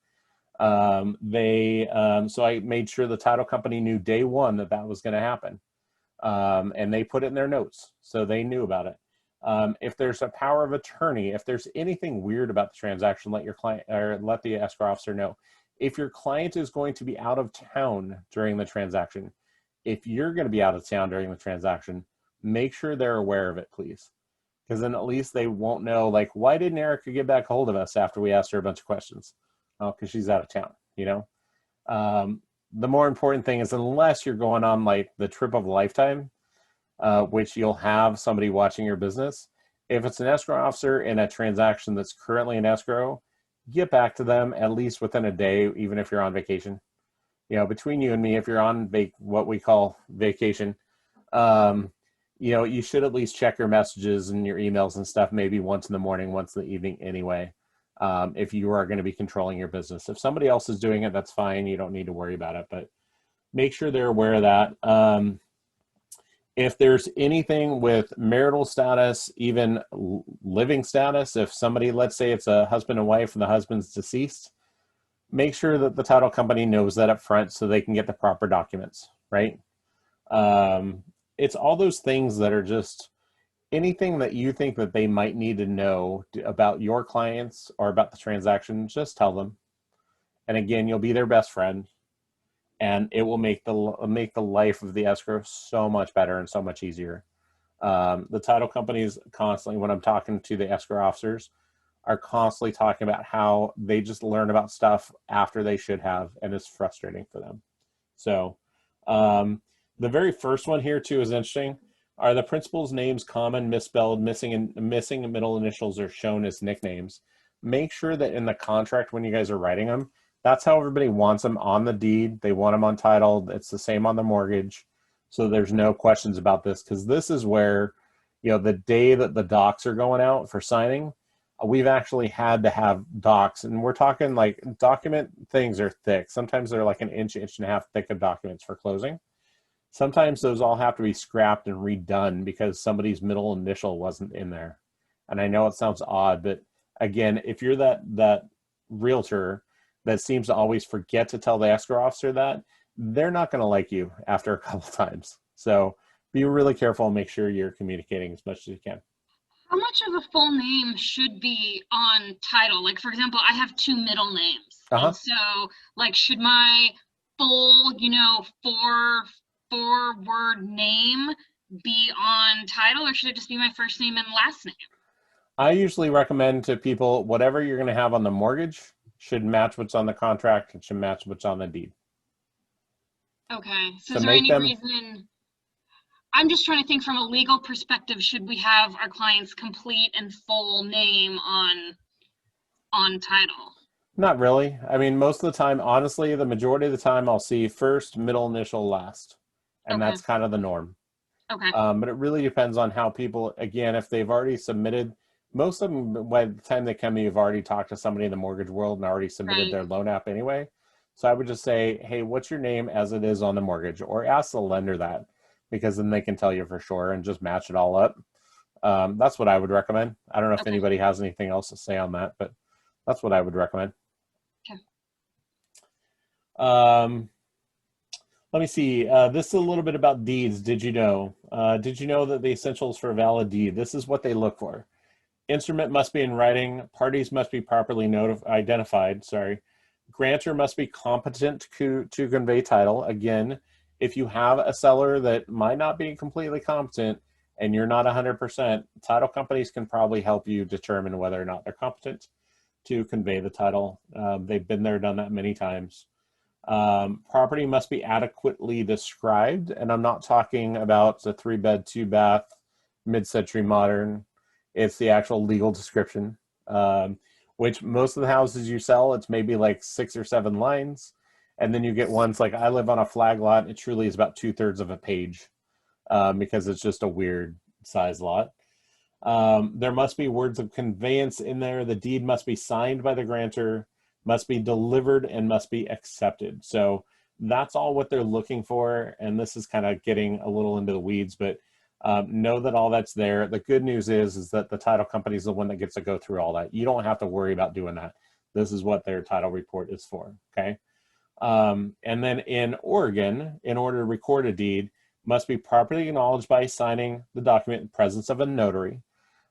So I made sure the title company knew day one that was going to happen. And they put it in their notes, so they knew about it. If there's a power of attorney, if there's anything weird about the transaction, let your client or let the escrow officer know. If your client is going to be out of town during the transaction, if you're going to be out of town during the transaction, make sure they're aware of it, please. Because then at least they won't know, like, why didn't Erica get back a hold of us after we asked her a bunch of questions? Oh, because she's out of town, you know? The more important thing is, unless you're going on like the trip of a lifetime, which you'll have somebody watching your business. If it's an escrow officer in a transaction that's currently in escrow, get back to them at least within a day, even if you're on vacation. You know, between you and me, if you're on what we call vacation, you should at least check your messages and your emails and stuff maybe once in the morning, once in the evening anyway, if you are going to be controlling your business. If somebody else is doing it, that's fine. You don't need to worry about it, but make sure they're aware of that. If there's anything with marital status, even living status, if somebody, let's say it's a husband and wife and the husband's deceased, make sure that the title company knows that up front so they can get the proper documents, right? It's all those things that are just anything that you think that they might need to know about your clients or about the transaction, just tell them. And again, you'll be their best friend. And it will make the life of the escrow so much better and so much easier. The title companies constantly, when I'm talking to the escrow officers, are constantly talking about how they just learn about stuff after they should have, and it's frustrating for them. So The very first one here too is interesting. Are the principal's names common, misspelled, missing middle initials are shown as nicknames? Make sure that in the contract when you guys are writing them, that's how everybody wants them on the deed. They want them on title. It's the same on the mortgage. So there's no questions about this, because this is where, the day that the docs are going out for signing, we've actually had to have docs, and we're talking like document things are thick. Sometimes they're like an inch and a half thick of documents for closing. Sometimes those all have to be scrapped and redone because somebody's middle initial wasn't in there. And I know it sounds odd, but again, if you're that realtor that seems to always forget to tell the escrow officer that, they're not going to like you after a couple times. So be really careful and make sure you're communicating as much as you can. How much of a full name should be on title? Like, for example, I have 2 middle names. And so, like, should my full, 4-word name be on title, or should it just be my first name and last name? I usually recommend to people, whatever you're going to have on the mortgage should match what's on the contract. It should match what's on the deed. Okay. So is there any reason? I'm just trying to think from a legal perspective, should we have our client's complete and full name on title? Not really. I mean, most of the time, honestly, the majority of the time I'll see first, middle initial, last. And that's kind of the norm. Okay. But it really depends on how people, again, if they've already submitted, most of them, by the time they come in, you've already talked to somebody in the mortgage world and already submitted their loan app anyway. So I would just say, hey, what's your name as it is on the mortgage? Or ask the lender that, because then they can tell you for sure and just match it all up. That's what I would recommend. I don't know if anybody has anything else to say on that, but that's what I would recommend. Okay. Let me see. This is a little bit about deeds. Did you know? Did you know that the essentials for a valid deed? This is what they look for. Instrument must be in writing. Parties must be properly identified. Grantor must be competent to convey title. Again, if you have a seller that might not be completely competent and you're not 100%, title companies can probably help you determine whether or not they're competent to convey the title. They've been there, done that many times. Property must be adequately described, and I'm not talking about the 3-bed, 2-bath, mid-century modern. It's the actual legal description, which most of the houses you sell, it's maybe like 6 or 7 lines. And then you get ones like, I live on a flag lot. It truly is about 2/3 of a page because it's just a weird size lot. There must be words of conveyance in there. The deed must be signed by the grantor, must be delivered, and must be accepted. So that's all what they're looking for. And this is kind of getting a little into the weeds, but know that all that's there. The good news is that the title company is the one that gets to go through all that. You don't have to worry about doing that. This is what their title report is for, okay? And then in Oregon, in order to record a deed, must be properly acknowledged by signing the document in presence of a notary.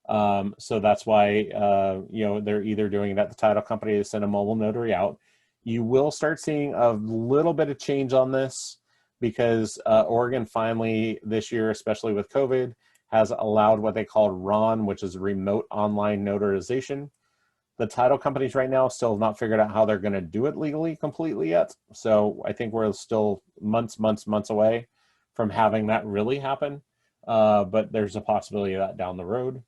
So that's why, they're either doing it at the title company to send a mobile notary out. You will start seeing a little bit of change on this because Oregon finally this year, especially with COVID, has allowed what they call RON, which is remote online notarization. The title companies right now still have not figured out how they're going to do it legally completely yet. So I think we're still months away from having that really happen. But there's a possibility of that down the road.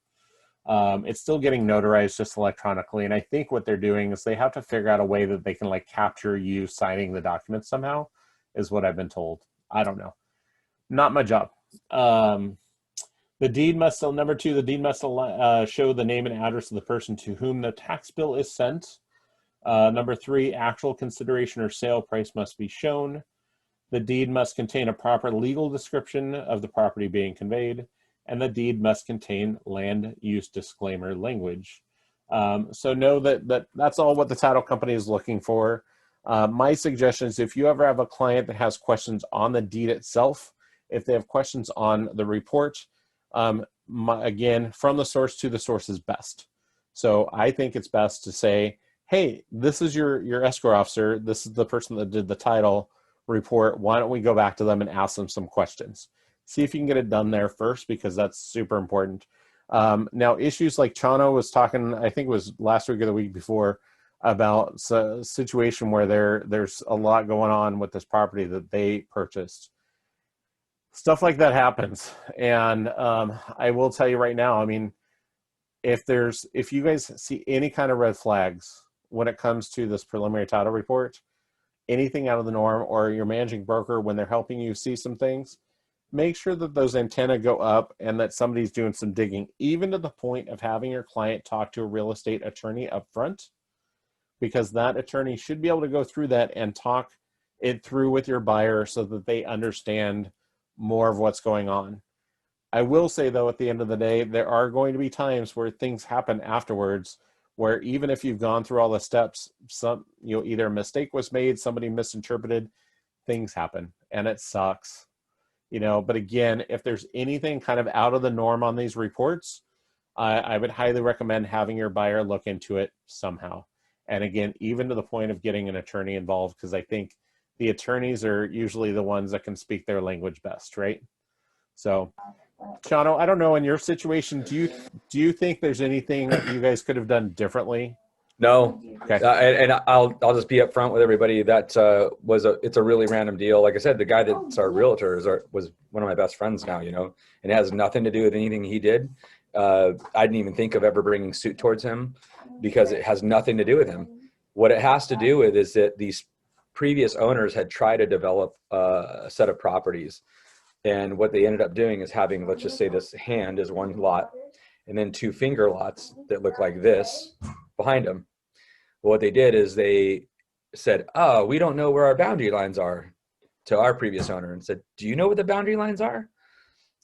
It's still getting notarized just electronically. And I think what they're doing is they have to figure out a way that they can like capture you signing the document somehow, is what I've been told. I don't know. Not my job. The deed must, number 2, the deed must show the name and address of the person to whom the tax bill is sent. Number 3, actual consideration or sale price must be shown. The deed must contain a proper legal description of the property being conveyed, and the deed must contain land use disclaimer language. So know that that's all what the title company is looking for. My suggestion is if you ever have a client that has questions on the deed itself, if they have questions on the report, again, from the source to the source is best. So I think it's best to say, hey, this is your escrow officer. This is the person that did the title report. Why don't we go back to them and ask them some questions? See if you can get it done there first, because that's super important. Now, issues like Chano was talking, I think it was last week or the week before, about a situation where there's a lot going on with this property that they purchased. stuff like that happens. And I will tell you right now, I mean, if you guys see any kind of red flags when it comes to this preliminary title report, anything out of the norm, or your managing broker, when they're helping you see some things, make sure that those antennae go up and that somebody's doing some digging, even to the point of having your client talk to a real estate attorney up front, because that attorney should be able to go through that and talk it through with your buyer so that they understand more of what's going on. I will say, though, at the end of the day, there are going to be times where things happen afterwards where even if you've gone through all the steps, either a mistake was made, somebody misinterpreted, things happen, and it sucks. But again, if there's anything kind of out of the norm on these reports, I would highly recommend having your buyer look into it somehow. And again, even to the point of getting an attorney involved, because I think the attorneys are usually the ones that can speak their language best, right? So, Shano, I don't know, in your situation, do you think there's anything you guys could have done differently? No. Okay. And I'll just be upfront with everybody that it's a really random deal. Like I said, the guy that's our realtor was one of my best friends now, and it has nothing to do with anything he did. I didn't even think of ever bringing suit towards him because it has nothing to do with him. What it has to do with is that these previous owners had tried to develop a set of properties. And what they ended up doing is having, let's just say this hand is one lot and then two finger lots that look like this behind them. Well, what they did is they said, oh, we don't know where our boundary lines are, to our previous owner, and said, do you know what the boundary lines are?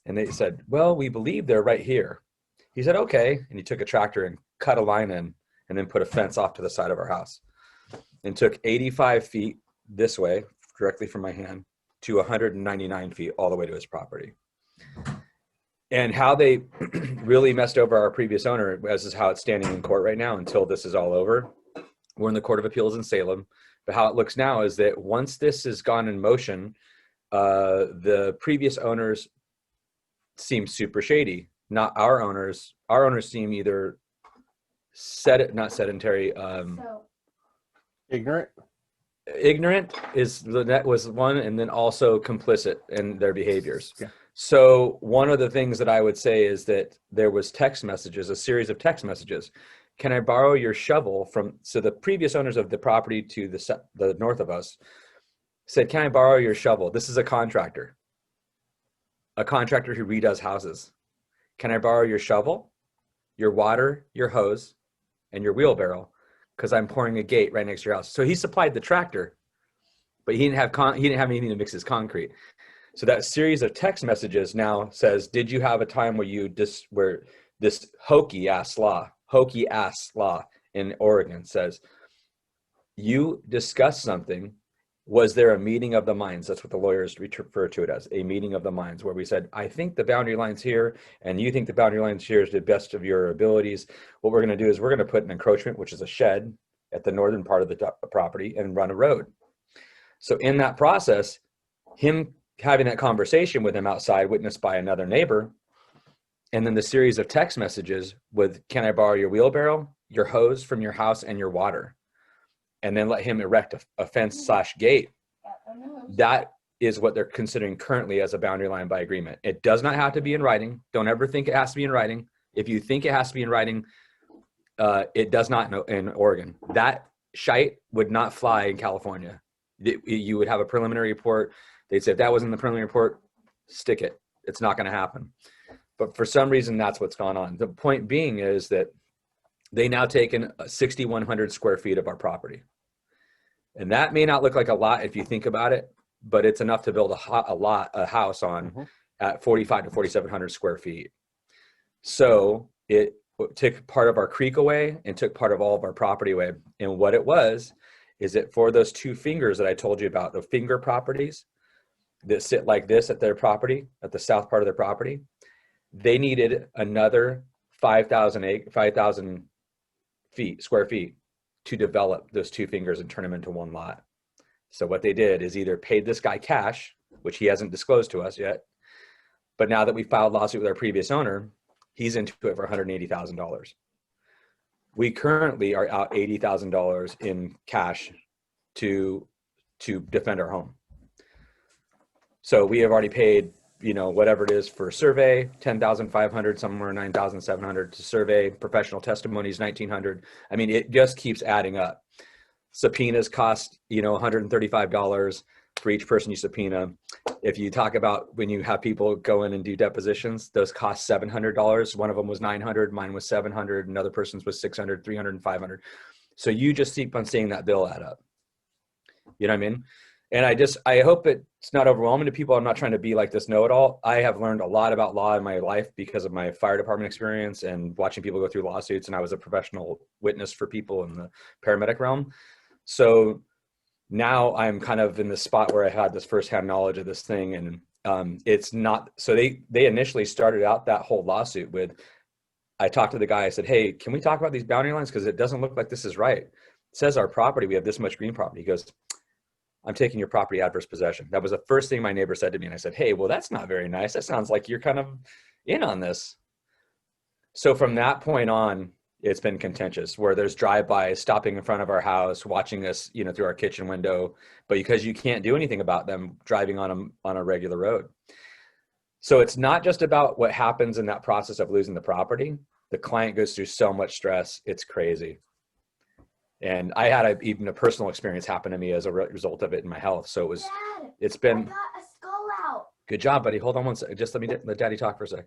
And they said, well, we believe they're right here. He said, okay. And he took a tractor and cut a line in and then put a fence off to the side of our house and took 85 feet this way directly from my hand to 199 feet all the way to his property. And how they really messed over our previous owner, as is how it's standing in court right now until this is all over. We're in the Court of Appeals in Salem. But how it looks now is that once this has gone in motion, the previous owners seem super shady. Not our owners. Our owners seem either not sedentary. Ignorant. Ignorant was one, and then also complicit in their behaviors. Yeah. So one of the things that I would say is that there was text messages, a series of text messages. Can I borrow your shovel so the previous owners of the property to the north of us said, can I borrow your shovel? This is a contractor who redoes houses. Can I borrow your shovel, your water, your hose, and your wheelbarrow? Because I'm pouring a gate right next to your house. So he supplied the tractor, but he didn't have anything to mix his concrete. So that series of text messages now says, did you have a time where where this hokey ass law in Oregon says, you discussed something. Was there a meeting of the minds? That's what the lawyers refer to it as, a meeting of the minds, where we said, I think the boundary line's here, and you think the boundary line's here is the best of your abilities. What we're going to do is we're going to put an encroachment, which is a shed at the northern part of the property, and run a road. So in that process, him having that conversation with him outside, witnessed by another neighbor, and then the series of text messages with, can I borrow your wheelbarrow, your hose from your house, and your water? And then let him erect a fence/gate. That is what they're considering currently as a boundary line by agreement. It does not have to be in writing. Don't ever think it has to be in writing. If you think it has to be in writing, it does not in Oregon. That shite would not fly in California. You would have a preliminary report. They'd say, if that wasn't the preliminary report, stick it. It's not going to happen. But for some reason, that's what's gone on. The point being is that they now taken 6,100 square feet of our property. And that may not look like a lot if you think about it, but it's enough to build a house on at 4,500 to 4,700 square feet. So it took part of our creek away and took part of all of our property away. And what it was is that for those two fingers that I told you about, the finger properties that sit like this at their property, at the south part of their property, they needed another 5,000 square feet to develop those two fingers and turn them into one lot. So what they did is either paid this guy cash, which he hasn't disclosed to us yet, but now that we filed lawsuit with our previous owner, he's into it for $180,000. We currently are out $80,000 in cash to defend our home. So we have already paid whatever it is for survey, 10,500, somewhere 9,700 to survey, professional testimonies, 1,900. I mean, it just keeps adding up. Subpoenas cost, $135 for each person you subpoena. If you talk about when you have people go in and do depositions, those cost $700. One of them was $900, mine was $700, another person's was $600, $300, and $500. So you just keep on seeing that bill add up. You know what I mean? And I hope it's not overwhelming to people. I'm not trying to be like this know-it-all. I have learned a lot about law in my life because of my fire department experience and watching people go through lawsuits. And I was a professional witness for people in the paramedic realm. So now I'm kind of in the spot where I had this firsthand knowledge of this thing. And it's not, so they initially started out that whole lawsuit with, I talked to the guy, I said, hey, can we talk about these boundary lines? Because it doesn't look like this is right. It says our property, we have this much green property. He goes, I'm taking your property adverse possession. That was the first thing my neighbor said to me. And I said, hey, well, that's not very nice. That sounds like you're kind of in on this. So from that point on, it's been contentious where there's drive-bys stopping in front of our house, watching us, through our kitchen window, but because you can't do anything about them driving on a regular road. So it's not just about what happens in that process of losing the property. The client goes through so much stress. It's crazy. And I had even a personal experience happen to me as a result of it in my health. So it's been, I got a skull out. Good job, buddy. Hold on one second. Just let daddy talk for a sec.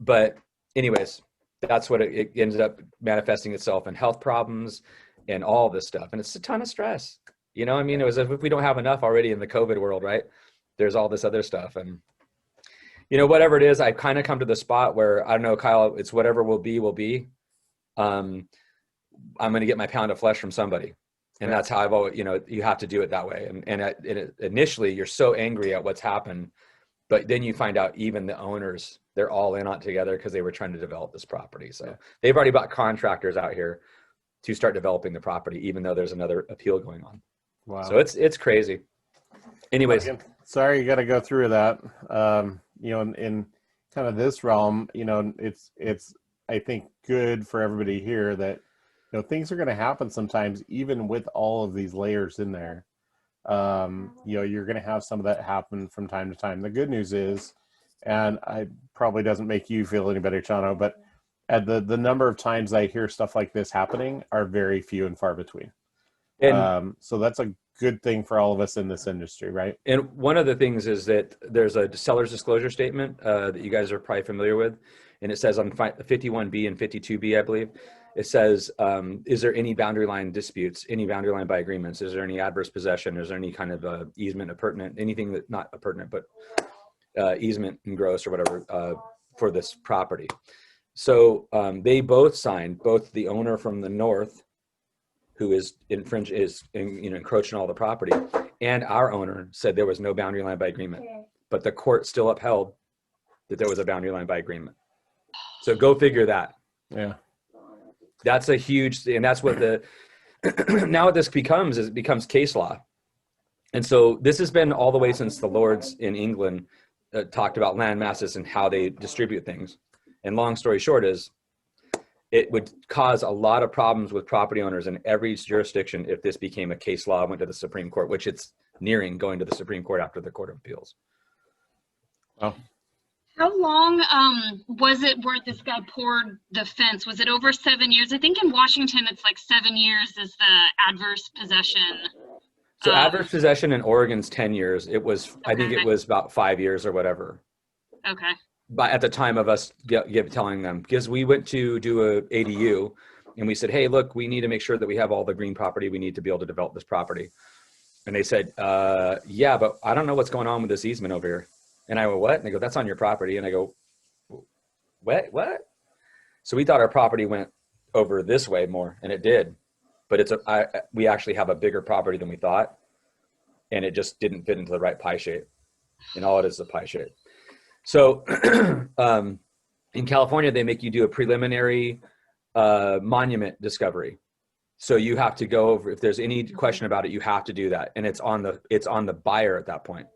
But anyways, that's what it ended up manifesting itself in health problems and all this stuff. And it's a ton of stress. It was as if we don't have enough already in the COVID world, right? There's all this other stuff. And, whatever it is, I've kind of come to the spot where, I don't know, Kyle, it's whatever will be, will be. I'm going to get my pound of flesh from somebody. And that's how I've always, you have to do it that way. And initially you're so angry at what's happened, but then you find out even the owners, they're all in on it together because they were trying to develop this property. So they've already bought contractors out here to start developing the property, even though there's another appeal going on. Wow. So it's crazy. Anyways. Sorry, you got to go through that. In kind of this realm, it's, I think, good for everybody here that, things are going to happen sometimes, even with all of these layers in there. You're going to have some of that happen from time to time. The good news is, and I probably doesn't make you feel any better, Chano, but at the number of times I hear stuff like this happening are very few and far between. And so that's a good thing for all of us in this industry, right? And one of the things is that there's a seller's disclosure statement that you guys are probably familiar with. And it says on 51B and 52B, I believe, it says, is there any boundary line disputes, any boundary line by agreements? Is there any adverse possession? Is there any kind of easement appurtenant, anything that not appurtenant, but easement in gross or whatever for this property? So they both signed, both the owner from the north, who is encroaching all the property, and our owner said there was no boundary line by agreement, but the court still upheld that there was a boundary line by agreement. So go figure that. Yeah. That's a huge, and that's what now what this becomes is it becomes case law. And so this has been all the way since the Lords in England talked about land masses and how they distribute things. And long story short is it would cause a lot of problems with property owners in every jurisdiction if this became a case law and went to the Supreme Court, which it's nearing going to the Supreme Court after the Court of Appeals. Oh. How long was it where this guy poured the fence? Was it over 7 years? I think in Washington, it's like 7 years is the adverse possession. So adverse possession in Oregon's 10 years. It was, okay. I think it was about 5 years or whatever. Okay. But at the time of us telling them, because we went to do a ADU and we said, hey, look, we need to make sure that we have all the green property. We need to be able to develop this property. And they said, yeah, but I don't know what's going on with this easement over here. And I go, what? And they go, that's on your property. And I go, what? So we thought our property went over this way more, and it did. But we actually have a bigger property than we thought, and it just didn't fit into the right pie shape. And all it is a pie shape. So in California, they make you do a preliminary monument discovery. So you have to go over, if there's any question about it, you have to do that. And it's on the buyer at that point.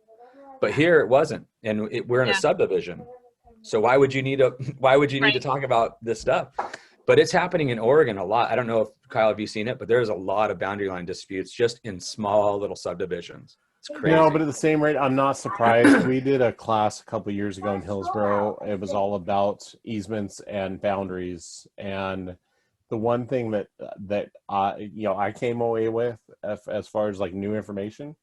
But here it wasn't, and we're in a subdivision. So why would you need to talk about this stuff? But it's happening in Oregon a lot. I don't know if Kyle, have you seen it? But there's a lot of boundary line disputes just in small little subdivisions. It's crazy. No, but at the same rate, I'm not surprised. We did a class a couple years ago in Hillsborough. It was all about easements and boundaries. And the one thing that I came away with as far as like new information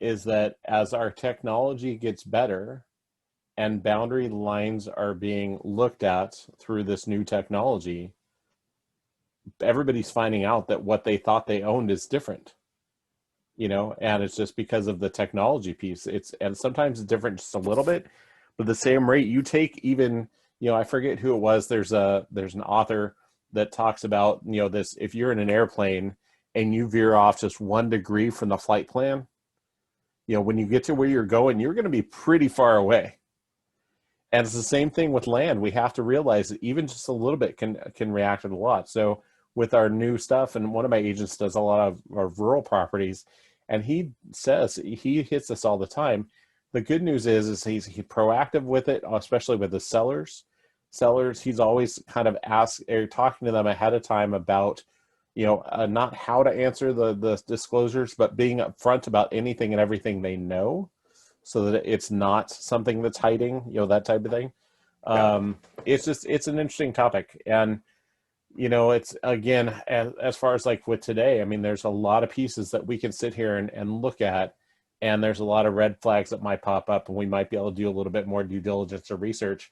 is that as our technology gets better and boundary lines are being looked at through this new technology, everybody's finding out that what they thought they owned is different. And it's just because of the technology piece. And sometimes it's different just a little bit, but the same rate you take even, I forget who it was. There's an author that talks about, this, if you're in an airplane and you veer off just 1 degree from the flight plan, when you get to where you're going, you're going to be pretty far away. And it's the same thing with land. We have to realize that even just a little bit can react a lot. So with our new stuff, and one of my agents does a lot of our rural properties, and he says, he hits this all the time. The good news is he's proactive with it, especially with the sellers. He's always kind of talking to them ahead of time about, not how to answer the disclosures, but being upfront about anything and everything they know, so that it's not something that's hiding, that type of thing. It's an interesting topic. And, it's, again, as far as like with today, I mean, there's a lot of pieces that we can sit here and look at, and there's a lot of red flags that might pop up, and we might be able to do a little bit more due diligence or research.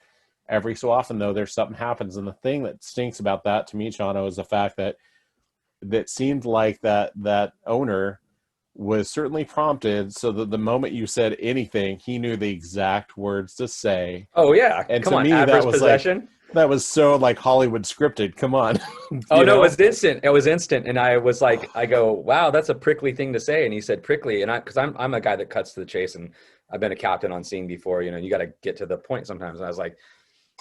Every so often, though, there's something happens. And the thing that stinks about that to me, Shawno, is the fact that seemed like that owner was certainly prompted, so that the moment you said anything, he knew the exact words to say. Oh yeah. And Come to on, me, adverse that was possession. like, that was so like Hollywood scripted. Come on. Oh no, it was instant. It was instant. And I was like, I go, wow, that's a prickly thing to say. And he said prickly. And because I'm a guy that cuts to the chase, and I've been a captain on scene before, you got to get to the point sometimes. And I was like,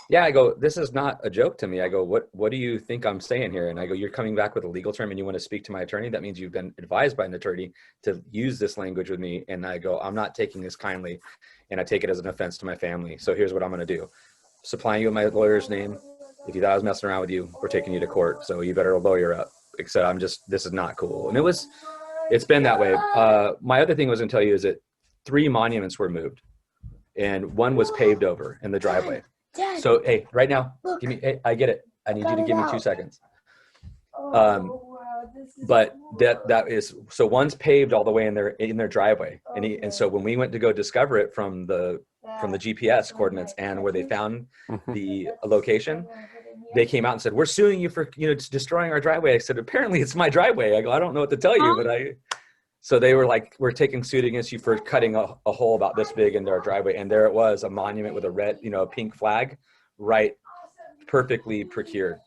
yeah, I go, this is not a joke to me. I go, what do you think I'm saying here? And I go, you're coming back with a legal term and you want to speak to my attorney? That means you've been advised by an attorney to use this language with me. And I go, I'm not taking this kindly, and I take it as an offense to my family. So here's what I'm going to do. Supplying you with my lawyer's name. If you thought I was messing around with you, we're taking you to court. So you better lawyer up. Except this is not cool. And it's been that way. My other thing I was going to tell you is that 3 monuments were moved, and 1 was paved over in the driveway. So, hey, right now, I get it. I need you to give me 2 seconds. But that is, so 1's paved all the way in their driveway. And so when we went to go discover it from the GPS coordinates and where they found the location, they came out and said, we're suing you for, destroying our driveway. I said, apparently it's my driveway. I go, I don't know what to tell you, but so they were like, we're taking suit against you for cutting a hole about this big into our driveway. And there it was, a monument with a red, a pink flag, right, perfectly procured.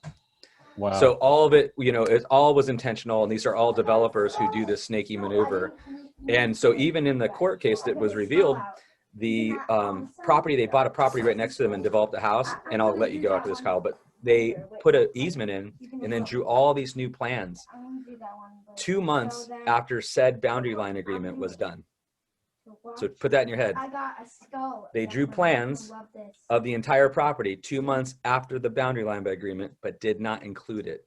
Wow. So all of it, it all was intentional. And these are all developers who do this snaky maneuver. And so even in the court case that was revealed, the they bought a property right next to them and developed a house. And I'll let you go after this, Kyle, but they put an easement in and then drew all these new plans 2 months after said boundary line agreement was done. So put that in your head. They drew plans of the entire property 2 months after the boundary line agreement, but did not include it.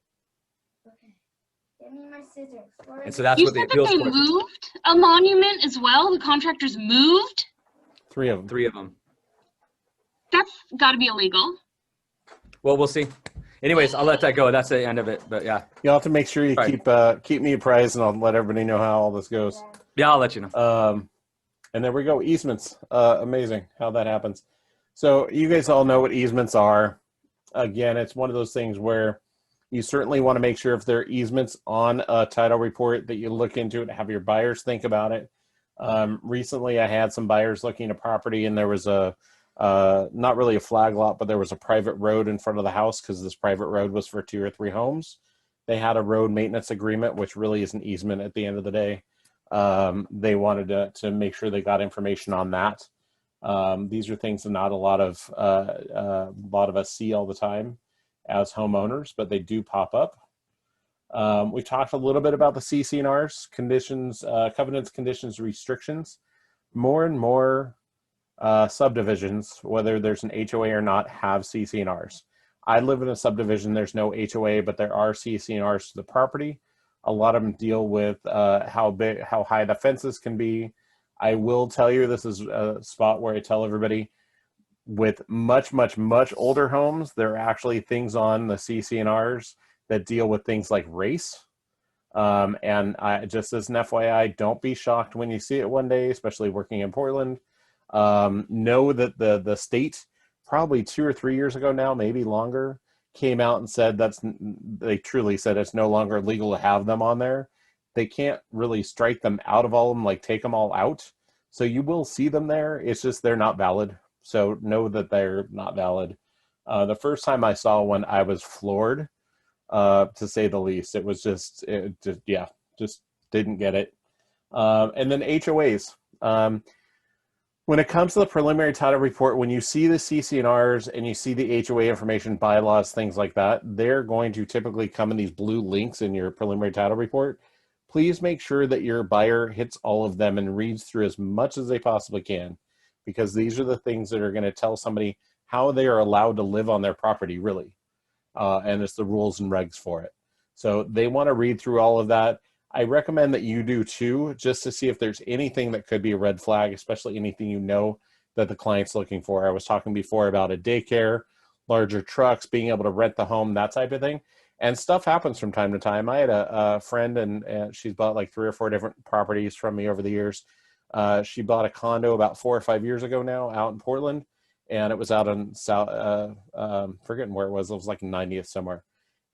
And so that's what the appeals court. They moved a monument as well. The contractors moved 3 of them. 3 of them. That's got to be illegal. Well, we'll see. Anyways, I'll let that go. That's the end of it. But yeah, You'll have to make sure you keep me apprised, and I'll let everybody know how all this goes. Yeah, I'll let you know. And there we go. Easements. Amazing how that happens. So you guys all know what easements are. Again, it's one of those things where you certainly want to make sure if there are easements on a title report that you look into it, have your buyers think about it. Recently, I had some buyers looking at property, and there was not really a flag lot, but there was a private road in front of the house because this private road was for 2 or 3 homes. They had a road maintenance agreement, which really is an easement at the end of the day. They wanted to make sure they got information on that. These are things that not a lot of us see all the time as homeowners, but they do pop up. We talked a little bit about the CC&Rs, conditions, covenants, conditions, restrictions. More and more subdivisions, whether there's an HOA or not, have CC&Rs. I live in a subdivision, there's no HOA, but there are CC&Rs to the property. A lot of them deal with how high the fences can be. I will tell you, this is a spot where I tell everybody, with much, much, much older homes, there are actually things on the CCNRs that deal with things like race. And just as an FYI, don't be shocked when you see it one day, especially working in Portland. Know that the state, probably 2 or 3 years ago now, maybe longer, came out and said they truly said it's no longer legal to have them on there. They can't really strike them out of all of them, like take them all out. So you will see them there. It's just they're not valid. So know that they're not valid. The first time I saw one, I was floored, to say the least. It was just didn't get it. And then HOAs. When it comes to the preliminary title report, when you see the CCNRs and you see the HOA information, bylaws, things like that, they're going to typically come in these blue links in your preliminary title report. Please make sure that your buyer hits all of them and reads through as much as they possibly can, because these are the things that are going to tell somebody how they are allowed to live on their property, really. And it's the rules and regs for it. So they want to read through all of that. I recommend that you do too, just to see if there's anything that could be a red flag, especially anything you know that the client's looking for. I was talking before about a daycare, larger trucks, being able to rent the home, that type of thing. And stuff happens from time to time. I had a friend, and she's bought like 3 or 4 different properties from me over the years. She bought a condo about 4 or 5 years ago now out in Portland, and it was out in South, forgetting where it was like 90th somewhere.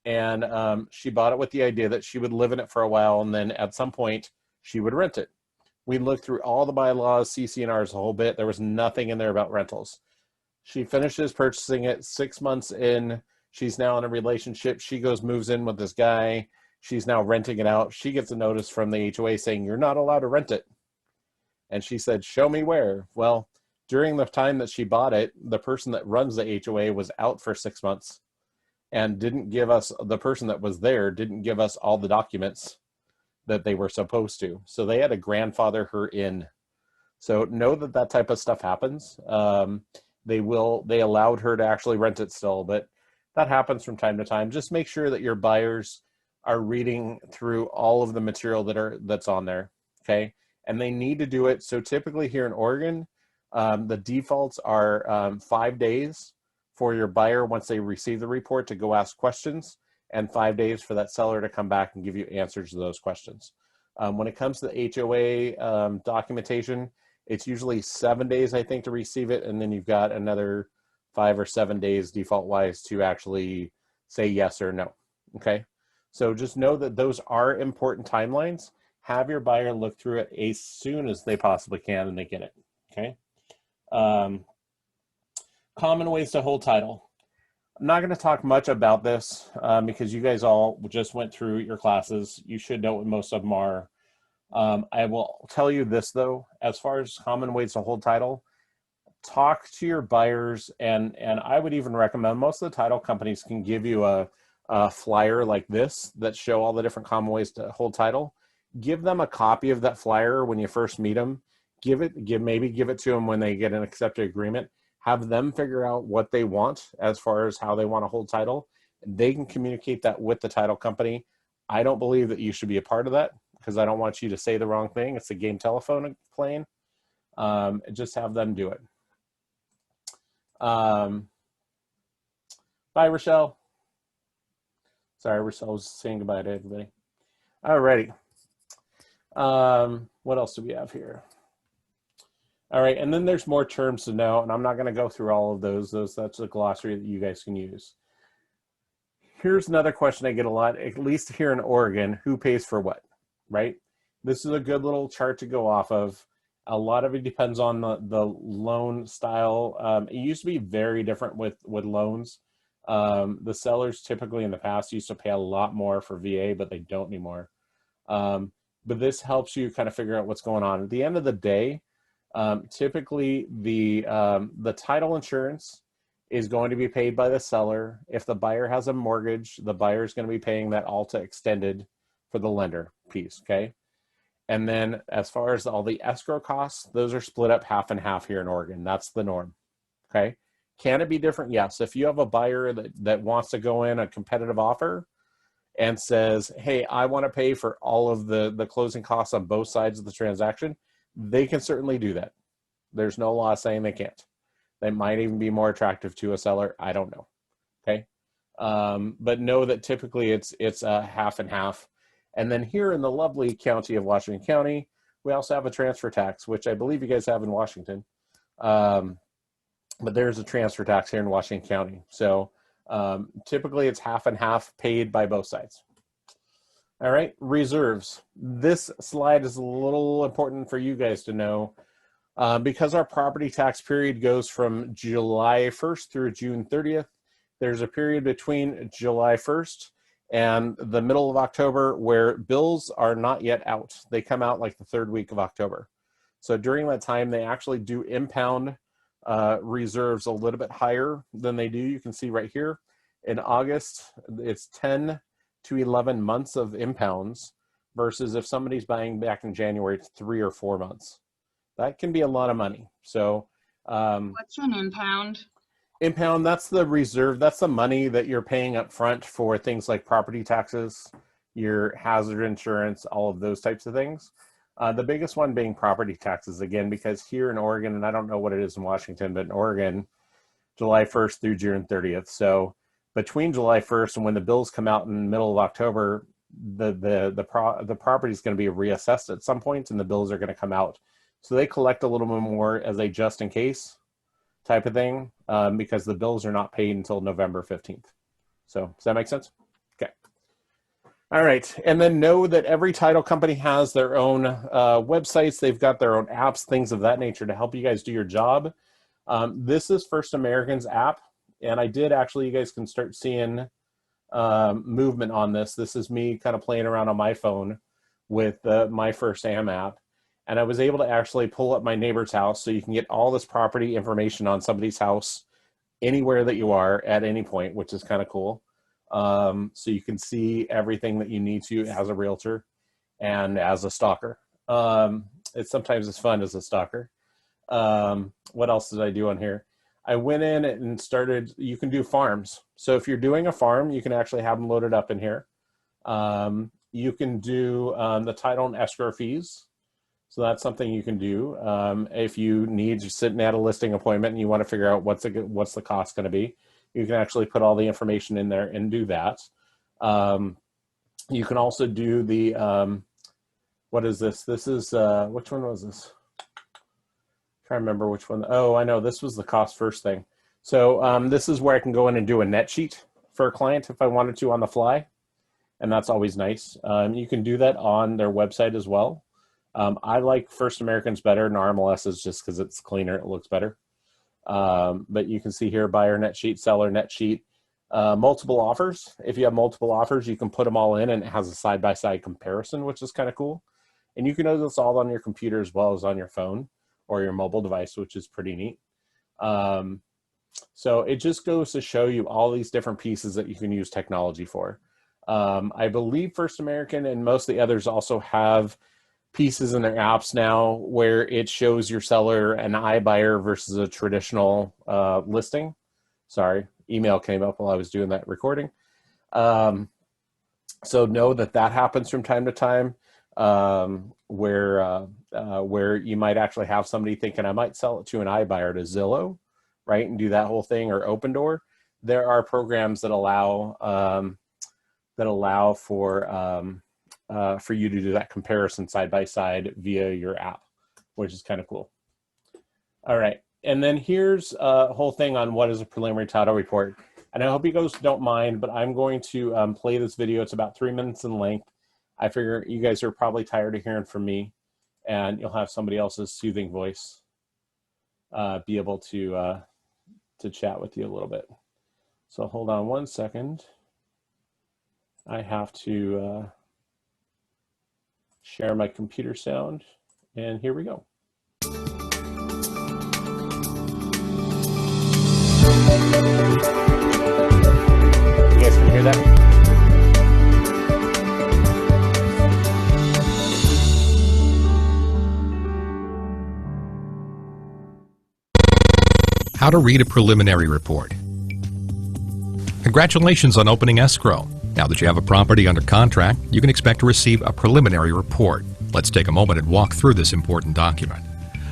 And she bought it with the idea that she would live in it for a while, and then at some point she would rent it. We looked through all the bylaws, CCNRs, a whole bit. There was nothing in there about rentals. She finishes purchasing it 6 months in. She's now in a relationship. She moves in with this guy. She's now renting it out. She gets a notice from the HOA saying, "You're not allowed to rent it." And she said, "Show me where." Well, during the time that she bought it, the person that runs the HOA was out for 6 months, and the person that was there didn't give us all the documents that they were supposed to. So they had to grandfather her in. So know that type of stuff happens. They allowed her to actually rent it still, but that happens from time to time. Just make sure that your buyers are reading through all of the material that's on there. Okay. And they need to do it. So typically here in Oregon, the defaults are 5 days for your buyer once they receive the report to go ask questions, and 5 days for that seller to come back and give you answers to those questions. When it comes to the HOA documentation, it's usually 7 days, I think, to receive it, and then you've got another 5 or 7 days default-wise to actually say yes or no, okay? So just know that those are important timelines. Have your buyer look through it as soon as they possibly can and they get it, okay? Common ways to hold title. I'm not going to talk much about this because you guys all just went through your classes. You should know what most of them are. I will tell you this, though, as far as common ways to hold title, talk to your buyers, and I would even recommend, most of the title companies can give you a flyer like this that show all the different common ways to hold title. Give them a copy of that flyer when you first meet them. Maybe give it to them when they get an accepted agreement. Have them figure out what they want as far as how they want to hold title. They can communicate that with the title company. I don't believe that you should be a part of that because I don't want you to say the wrong thing. It's a game telephone playing. Just have them do it. Bye, Rochelle. Sorry, Rochelle was saying goodbye to everybody. Alrighty. What else do we have here? All right, and then there's more terms to know, and I'm not going to go through all of those. That's a glossary that you guys can use. Here's another question I get a lot, at least here in Oregon: who pays for what, right? This is a good little chart to go off of. A lot of it depends on the loan style. It used to be very different with loans. The sellers typically in the past used to pay a lot more for VA, but they don't anymore. But this helps you kind of figure out what's going on. At the end of the day, typically the title insurance is going to be paid by the seller. If the buyer has a mortgage, the buyer is going to be paying that Alta extended for the lender piece, okay? And then as far as all the escrow costs, those are split up half and half here in Oregon. That's the norm, okay? Can it be different? Yes. If you have a buyer that wants to go in a competitive offer and says, hey, I want to pay for all of the closing costs on both sides of the transaction, they can certainly do that. There's no law saying they can't. They might even be more attractive to a seller. I don't know. Okay. But know that typically it's half and half. And then here in the lovely county of Washington County, we also have a transfer tax, which I believe you guys have in Washington. But there's a transfer tax here in Washington County. So typically it's half and half paid by both sides. All right, reserves. This slide is a little important for you guys to know because our property tax period goes from July 1st through June 30th. There's a period between July 1st and the middle of October where bills are not yet out. They come out like the third week of October. So during that time, they actually do impound reserves a little bit higher than they do. You can see right here in August, it's 10 to 11 months of impounds versus if somebody's buying back in January, it's 3 or 4 months. That can be a lot of money. So what's an impound? Impound, that's the reserve. That's the money that you're paying up front for things like property taxes, your hazard insurance, all of those types of things. The biggest one being property taxes, again, because here in Oregon, and I don't know what it is in Washington, but in Oregon, July 1st through June 30th. So between July 1st and when the bills come out in the middle of October, the property is going to be reassessed at some point and the bills are going to come out. So they collect a little bit more as a just in case type of thing because the bills are not paid until November 15th. So does that make sense? Okay. All right. And then know that every title company has their own websites. They've got their own apps, things of that nature to help you guys do your job. This is First American's app. And I did actually, you guys can start seeing movement on this. This is me kind of playing around on my phone with my First Am app. And I was able to actually pull up my neighbor's house so you can get all this property information on somebody's house anywhere that you are at any point, which is kind of cool. So you can see everything that you need to as a realtor and as a stalker. Sometimes it's fun as a stalker. What else did I do on here? I went in and started, you can do farms. So if you're doing a farm, you can actually have them loaded up in here. You can do the title and escrow fees. So that's something you can do. If you need to sit at a listing appointment and you want to figure out what's the cost going to be, you can actually put all the information in there and do that. You can also do the, what is this? This is, which one was this? Trying to remember which one. Oh, I know, this was the cost first thing. So this is where I can go in and do a net sheet for a client if I wanted to on the fly. And that's always nice. You can do that on their website as well. I like First American's better than RMLS's just because it's cleaner, it looks better. But you can see here, buyer net sheet, seller net sheet, multiple offers. If you have multiple offers, you can put them all in and it has a side-by-side comparison, which is kind of cool. And you can do this all on your computer as well as on your phone or your mobile device, which is pretty neat. So it just goes to show you all these different pieces that you can use technology for. I believe First American and most of the others also have pieces in their apps now where it shows your seller an iBuyer versus a traditional listing. Sorry, email came up while I was doing that recording. So know that happens from time to time where you might actually have somebody thinking I might sell it to an iBuyer to Zillow, right, and do that whole thing, or Open Door. There are programs that allow for you to do that comparison side by side via your app, which is kind of cool. All right, and then here's a whole thing on what is a preliminary title report. And I hope you guys don't mind, but I'm going to play this video. It's about 3 minutes in length. I figure you guys are probably tired of hearing from me, and you'll have somebody else's soothing voice be able to chat with you a little bit. So hold on 1 second. I have to share my computer sound, and here we go. You guys can hear that? How to read a preliminary report. Congratulations on opening Escrow. Now that you have a property under contract, you can expect to receive a preliminary report, Let's take a moment and walk through this important document.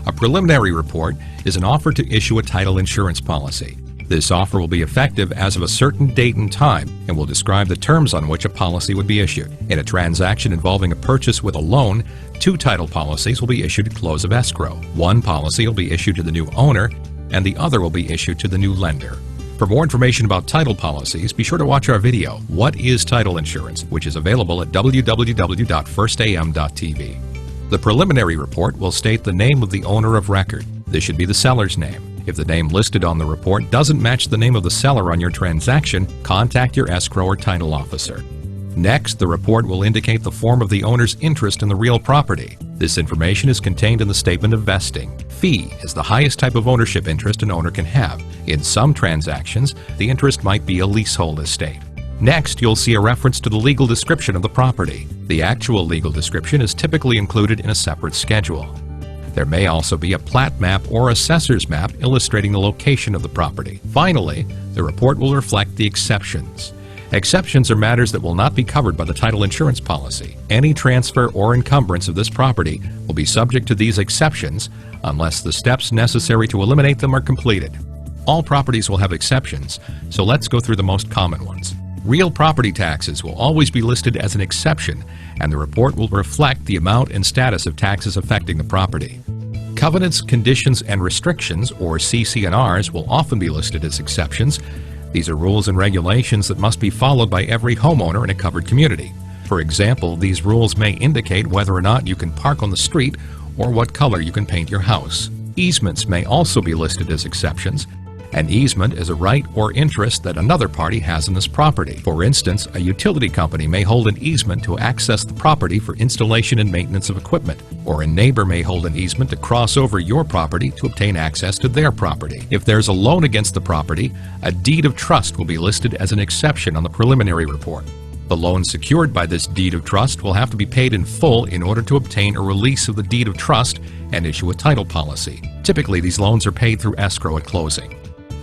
A preliminary report is an offer to issue a title insurance policy. This offer will be effective as of a certain date and time and will describe the terms on which a policy would be issued. In a transaction involving a purchase with a loan, 2 title policies will be issued at close of escrow. One policy will be issued to the new owner and the other will be issued to the new lender. For more information about title policies, be sure to watch our video, What is Title Insurance?, which is available at www.firstam.tv. The preliminary report will state the name of the owner of record. This should be the seller's name. If the name listed on the report doesn't match the name of the seller on your transaction, contact your escrow or title officer. Next, the report will indicate the form of the owner's interest in the real property. This information is contained in the statement of vesting. Fee is the highest type of ownership interest an owner can have. In some transactions, the interest might be a leasehold estate. Next, you'll see a reference to the legal description of the property. The actual legal description is typically included in a separate schedule. There may also be a plat map or assessor's map illustrating the location of the property. Finally, the report will reflect the exceptions. Exceptions are matters that will not be covered by the title insurance policy. Any transfer or encumbrance of this property will be subject to these exceptions unless the steps necessary to eliminate them are completed. All properties will have exceptions, so let's go through the most common ones. Real property taxes will always be listed as an exception, and the report will reflect the amount and status of taxes affecting the property. Covenants, conditions, and restrictions, or CC&Rs, will often be listed as exceptions. These are rules and regulations that must be followed by every homeowner in a covered community. For example, these rules may indicate whether or not you can park on the street or what color you can paint your house. Easements may also be listed as exceptions. An easement is a right or interest that another party has in this property. For instance, a utility company may hold an easement to access the property for installation and maintenance of equipment, or a neighbor may hold an easement to cross over your property to obtain access to their property. If there's a loan against the property, a deed of trust will be listed as an exception on the preliminary report. The loan secured by this deed of trust will have to be paid in full in order to obtain a release of the deed of trust and issue a title policy. Typically, these loans are paid through escrow at closing.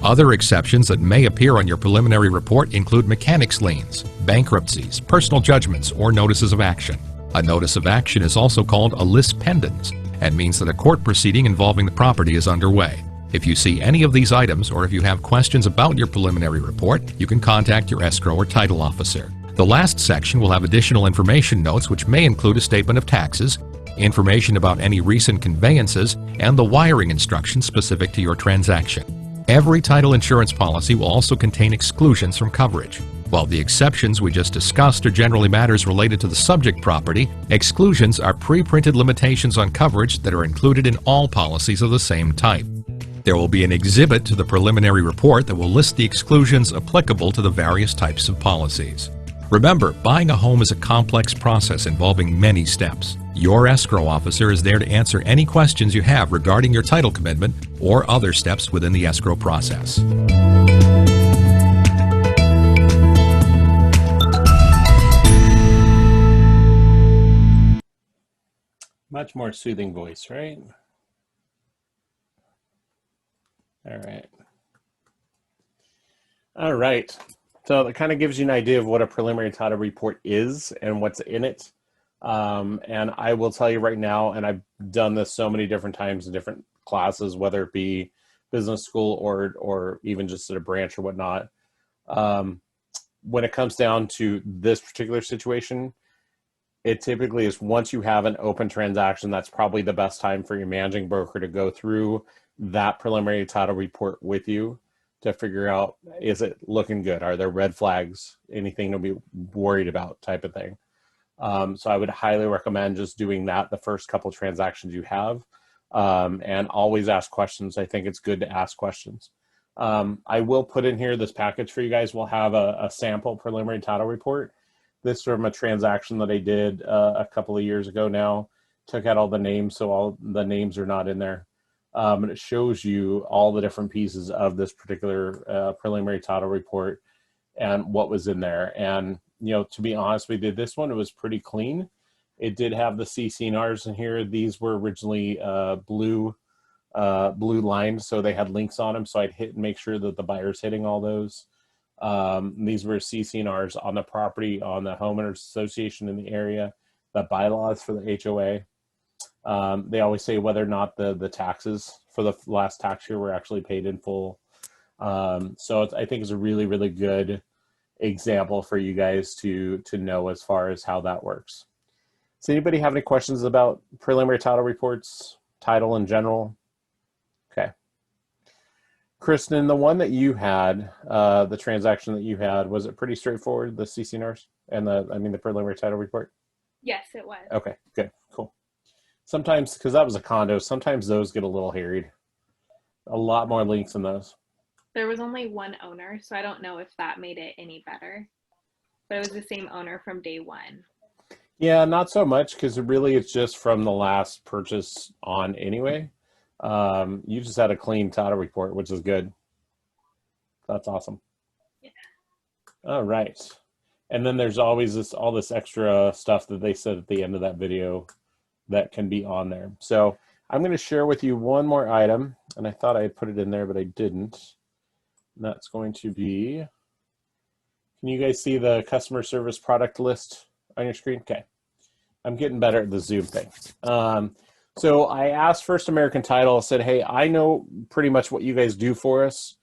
Other exceptions that may appear on your preliminary report include mechanics liens, bankruptcies, personal judgments, or notices of action. A notice of action is also called a lis pendens and means that a court proceeding involving the property is underway. If you see any of these items or if you have questions about your preliminary report, you can contact your escrow or title officer. The last section will have additional information notes which may include a statement of taxes, information about any recent conveyances, and the wiring instructions specific to your transaction. Every title insurance policy will also contain exclusions from coverage. While the exceptions we just discussed are generally matters related to the subject property, exclusions are pre-printed limitations on coverage that are included in all policies of the same type. There will be an exhibit to the preliminary report that will list the exclusions applicable to the various types of policies. Remember, buying a home is a complex process involving many steps. Your escrow officer is there to answer any questions you have regarding your title commitment or other steps within the escrow process. Much more soothing voice, right? All right. All right. So that kind of gives you an idea of what a preliminary title report is and what's in it. And I will tell you right now, and I've done this so many different times in different classes, whether it be business school or even just at a branch or whatnot. When it comes down to this particular situation, it typically is once you have an open transaction, that's probably the best time for your managing broker to go through that preliminary title report with you to figure out, is it looking good? Are there red flags? Anything to be worried about type of thing. So I would highly recommend just doing that the first couple transactions you have, and always ask questions. I think it's good to ask questions. I will put in here this package for you guys. We'll have a sample preliminary title report. This is from a transaction that I did a couple of years ago now. Took out all the names, so all the names are not in there. And it shows you all the different pieces of this particular preliminary title report and what was in there. And, you know, to be honest with you, this one, it was pretty clean. It did have the CC&Rs in here. These were originally blue lined, so they had links on them. So I'd hit and make sure that the buyer's hitting all those. These were CC&Rs on the property, on the homeowners association in the area, the bylaws for the HOA. They always say whether or not the taxes for the last tax year were actually paid in full. So I think it's a really, really good example for you guys to know as far as how that works. Does anybody have any questions about preliminary title reports, title in general? Okay. Kristen, the one that you had, the transaction that you had, was it pretty straightforward, the CCNRs and the preliminary title report? Yes, it was. Okay, good, cool. Sometimes, because that was a condo, sometimes those get a little harried. A lot more links in those. There was only one owner, so I don't know if that made it any better. But it was the same owner from day one. Yeah, not so much, because really it's just from the last purchase on anyway. You just had a clean title report, which is good. That's awesome. Yeah. All right. And then there's always all this extra stuff that they said at the end of that video that can be on there. So I'm going to share with you one more item, and I thought I had put it in there, but I didn't. And that's going to be, can you guys see the customer service product list on your screen? Okay. I'm getting better at the Zoom thing. So I asked First American Title, said, hey, I know pretty much what you guys do for us.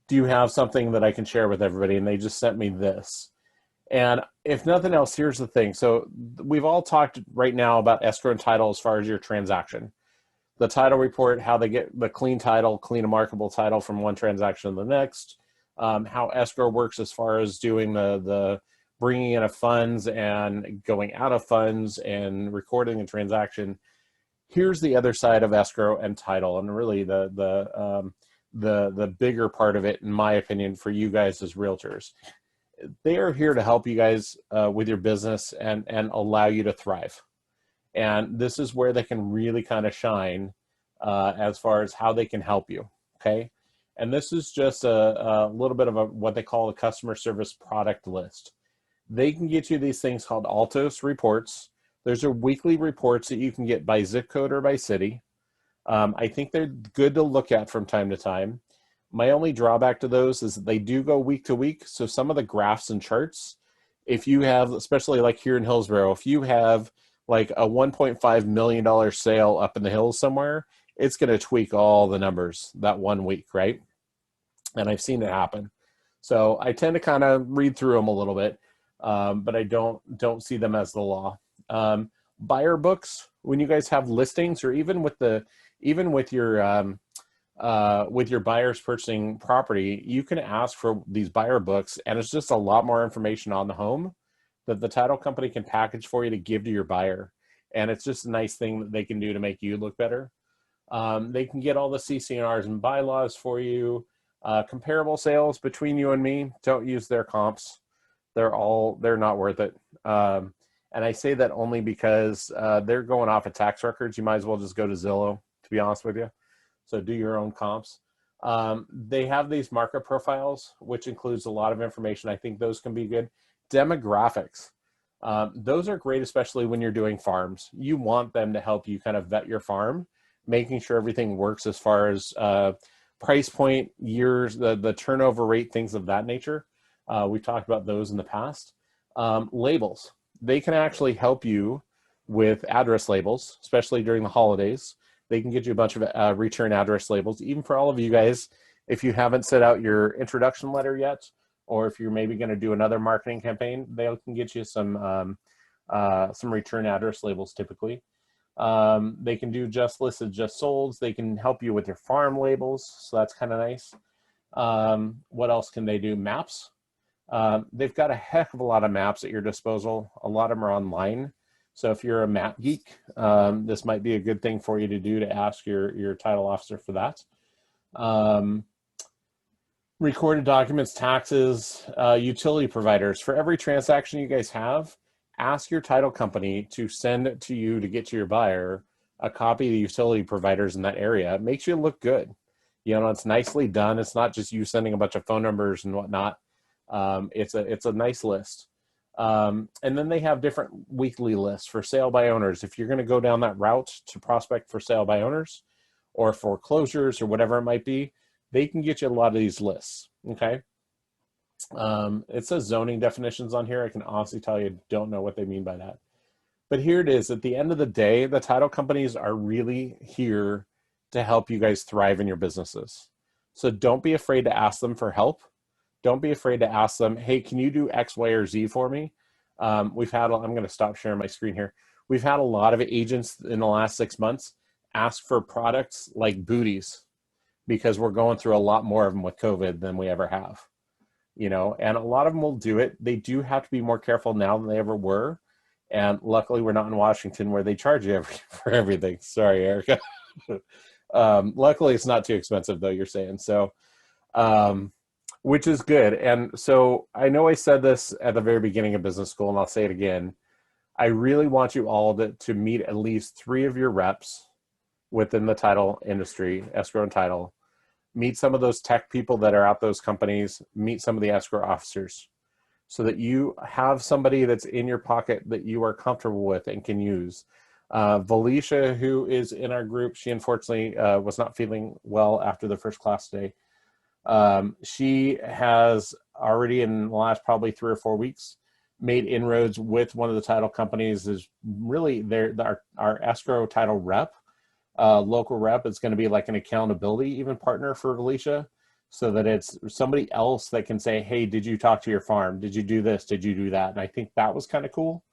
Do you have something that I can share with everybody? And they just sent me this. And if nothing else, here's the thing. So we've all talked right now about escrow and title as far as your transaction. The title report, how they get the clean title, clean and marketable title from one transaction to the next. How escrow works as far as doing the bringing in of funds and going out of funds and recording the transaction. Here's the other side of escrow and title, and really the bigger part of it, in my opinion, for you guys as realtors. They are here to help you guys with your business and allow you to thrive. And this is where they can really kind of shine as far as how they can help you. Okay. And this is just a little bit of what they call a customer service product list. They can get you these things called Altos reports. Those are weekly reports that you can get by zip code or by city. I think they're good to look at from time to time. My only drawback to those is that they do go week to week. So some of the graphs and charts, if you have, especially like here in Hillsborough, if you have like a $1.5 million sale up in the hills somewhere, it's going to tweak all the numbers that 1 week, right? And I've seen it happen. So I tend to kind of read through them a little bit, but I don't see them as the law. Buyer books, when you guys have listings, or even with your buyers purchasing property, you can ask for these buyer books, and it's just a lot more information on the home that the title company can package for you to give to your buyer. And it's just a nice thing that they can do to make you look better. They can get all the CCNRs and bylaws for you. Comparable sales between you and me, don't use their comps. They're not worth it. And I say that only because they're going off of tax records. You might as well just go to Zillow, to be honest with you. So do your own comps. They have these market profiles, which includes a lot of information. I think those can be good. Demographics. Those are great, especially when you're doing farms. You want them to help you kind of vet your farm, making sure everything works as far as price point, years, the turnover rate, things of that nature. We've talked about those in the past. Labels. They can actually help you with address labels, especially during the holidays. They can get you a bunch of return address labels. Even for all of you guys, if you haven't set out your introduction letter yet, or if you're maybe going to do another marketing campaign, they can get you some return address labels typically. They can do just listed, just solds. They can help you with your farm labels, so that's kind of nice. What else can they do? Maps. They've got a heck of a lot of maps at your disposal. A lot of them are online. So if you're a map geek, this might be a good thing for you to do, to ask your title officer for that. Recorded documents, taxes, utility providers. For every transaction you guys have, ask your title company to send it to you to get to your buyer a copy of the utility providers in that area. It makes you look good. You know, it's nicely done. It's not just you sending a bunch of phone numbers and whatnot. It's a nice list. And then they have different weekly lists for sale by owners. If you're going to go down that route to prospect for sale by owners or foreclosures or whatever it might be, they can get you a lot of these lists. Okay. It says zoning definitions on here. I can honestly tell you, don't know what they mean by that. But here it is. At the end of the day, the title companies are really here to help you guys thrive in your businesses. So don't be afraid to ask them for help. Don't be afraid to ask them, hey, can you do X, Y, or Z for me? I'm going to stop sharing my screen here. We've had a lot of agents in the last 6 months ask for products like booties because we're going through a lot more of them with COVID than we ever have, you know, and a lot of them will do it. They do have to be more careful now than they ever were. And luckily we're not in Washington where they charge you for everything. Sorry, Erica. Luckily it's not too expensive though, you're saying. So, which is good. And so I know I said this at the very beginning of business school, and I'll say it again. I really want you all to meet at least 3 of your reps within the title industry, escrow and title. Meet some of those tech people that are at those companies. Meet some of the escrow officers so that you have somebody that's in your pocket that you are comfortable with and can use. Valicia, who is in our group, she unfortunately was not feeling well after the first class today. She has already in the last probably 3 or 4 weeks made inroads with one of the title companies. Is really our escrow title rep, local rep. Is going to be like an accountability even partner for Alicia, so that it's somebody else that can say, hey, did you talk to your farm? Did you do this? Did you do that? And I think that was kind of cool.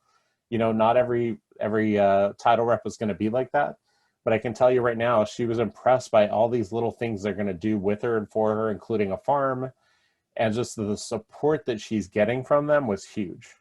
You know, not every title rep is going to be like that. But I can tell you right now, she was impressed by all these little things they're going to do with her and for her, including a farm. And just the support that she's getting from them was huge.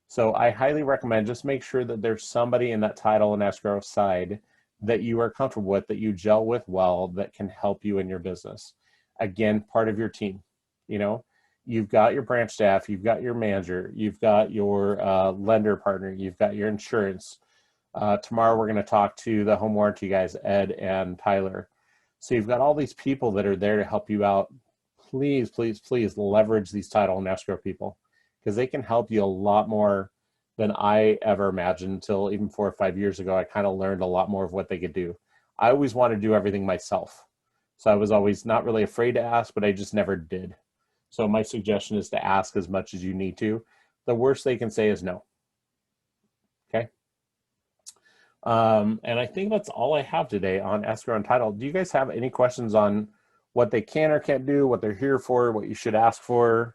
So I highly recommend just make sure that there's somebody in that title and escrow side that you are comfortable with, that you gel with well, that can help you in your business. Again, part of your team. You know, you've got your branch staff, you've got your manager, you've got your lender partner, you've got your insurance. Tomorrow we're going to talk to the home warranty guys, Ed and Tyler. So you've got all these people that are there to help you out. Please, please, please leverage these title and escrow people because they can help you a lot more than I ever imagined until even 4 or 5 years ago. I kind of learned a lot more of what they could do. I always wanted to do everything myself. So I was always not really afraid to ask, but I just never did. So my suggestion is to ask as much as you need to. The worst they can say is no. Okay. And I think that's all I have today on escrow and title. Do you guys have any questions on what they can or can't do, what they're here for, what you should ask for,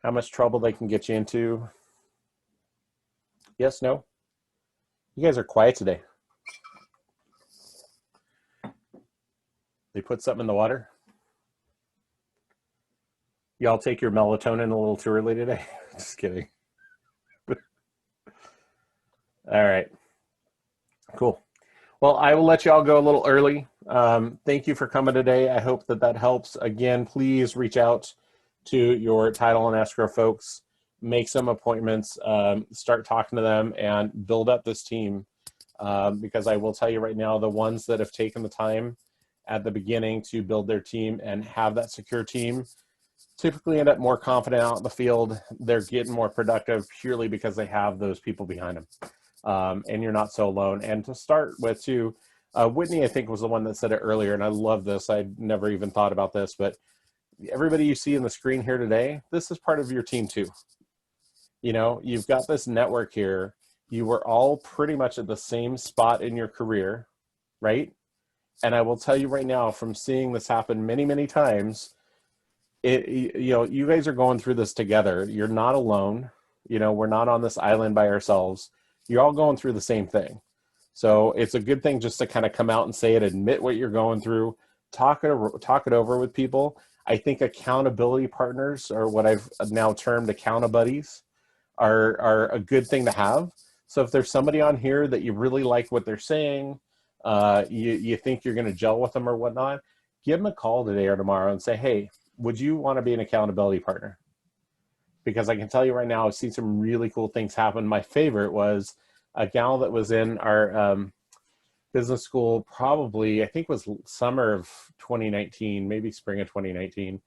how much trouble they can get you into? Yes, no? You guys are quiet today. They put something in the water? Y'all take your melatonin a little too early today? Just kidding. All right. Cool. Well, I will let you all go a little early. Thank you for coming today. I hope that helps. Again, please reach out to your title and escrow folks. Make some appointments. Start talking to them and build up this team. Because I will tell you right now, the ones that have taken the time at the beginning to build their team and have that secure team typically end up more confident out in the field. They're getting more productive purely because they have those people behind them. And you're not so alone. And to start with too, Whitney, I think, was the one that said it earlier, and I love this. I never even thought about this, but everybody you see in the screen here today, this is part of your team too. You know, you've got this network here. You were all pretty much at the same spot in your career, right? And I will tell you right now, from seeing this happen many, many times, you guys are going through this together. You're not alone. You know, we're not on this island by ourselves. You're all going through the same thing. So it's a good thing just to kind of come out and say it, admit what you're going through, talk it over with people. I think accountability partners, or what I've now termed accountabilities, are a good thing to have. So if there's somebody on here that you really like what they're saying, you think you're going to gel with them or whatnot, give them a call today or tomorrow and say, hey, would you want to be an accountability partner? Because I can tell you right now, I've seen some really cool things happen. My favorite was a gal that was in our business school, probably, I think it was summer of 2019, maybe spring of 2019.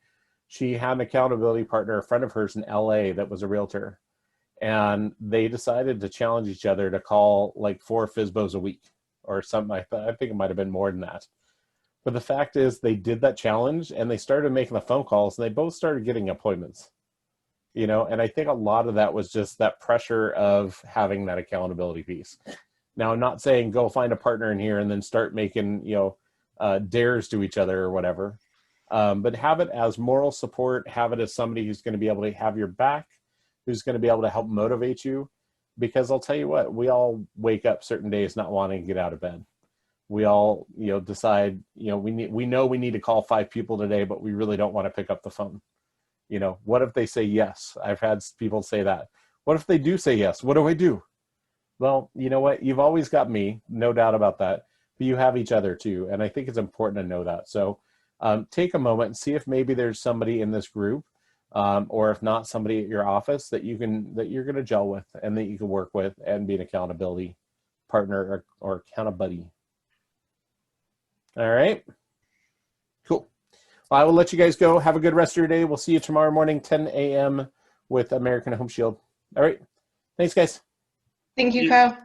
She had an accountability partner, a friend of hers in LA that was a realtor. And they decided to challenge each other to call like 4 FSBOs a week or something like that. I think it might have been more than that. But the fact is they did that challenge and they started making the phone calls and they both started getting appointments. you know, and I think a lot of that was just that pressure of having that accountability piece. Now, I'm not saying go find a partner in here and then start making, you know, dares to each other or whatever. But have it as moral support, have it as somebody who's going to be able to have your back, who's going to be able to help motivate you. Because I'll tell you what, we all wake up certain days not wanting to get out of bed. We all, you know, decide, you know, we know we need to call 5 people today, but we really don't want to pick up the phone. You know, what if they say yes? I've had people say that. What if they do say yes? What do I do? Well, you know what? You've always got me, no doubt about that. But you have each other too. And I think it's important to know that. So take a moment and see if maybe there's somebody in this group, or if not, somebody at your office that you're going to gel with and that you can work with and be an accountability partner or account buddy. All right. Cool. Well, I will let you guys go. Have a good rest of your day. We'll see you tomorrow morning, 10 a.m. with American Home Shield. All right. Thanks, guys. Thank you, Kyle.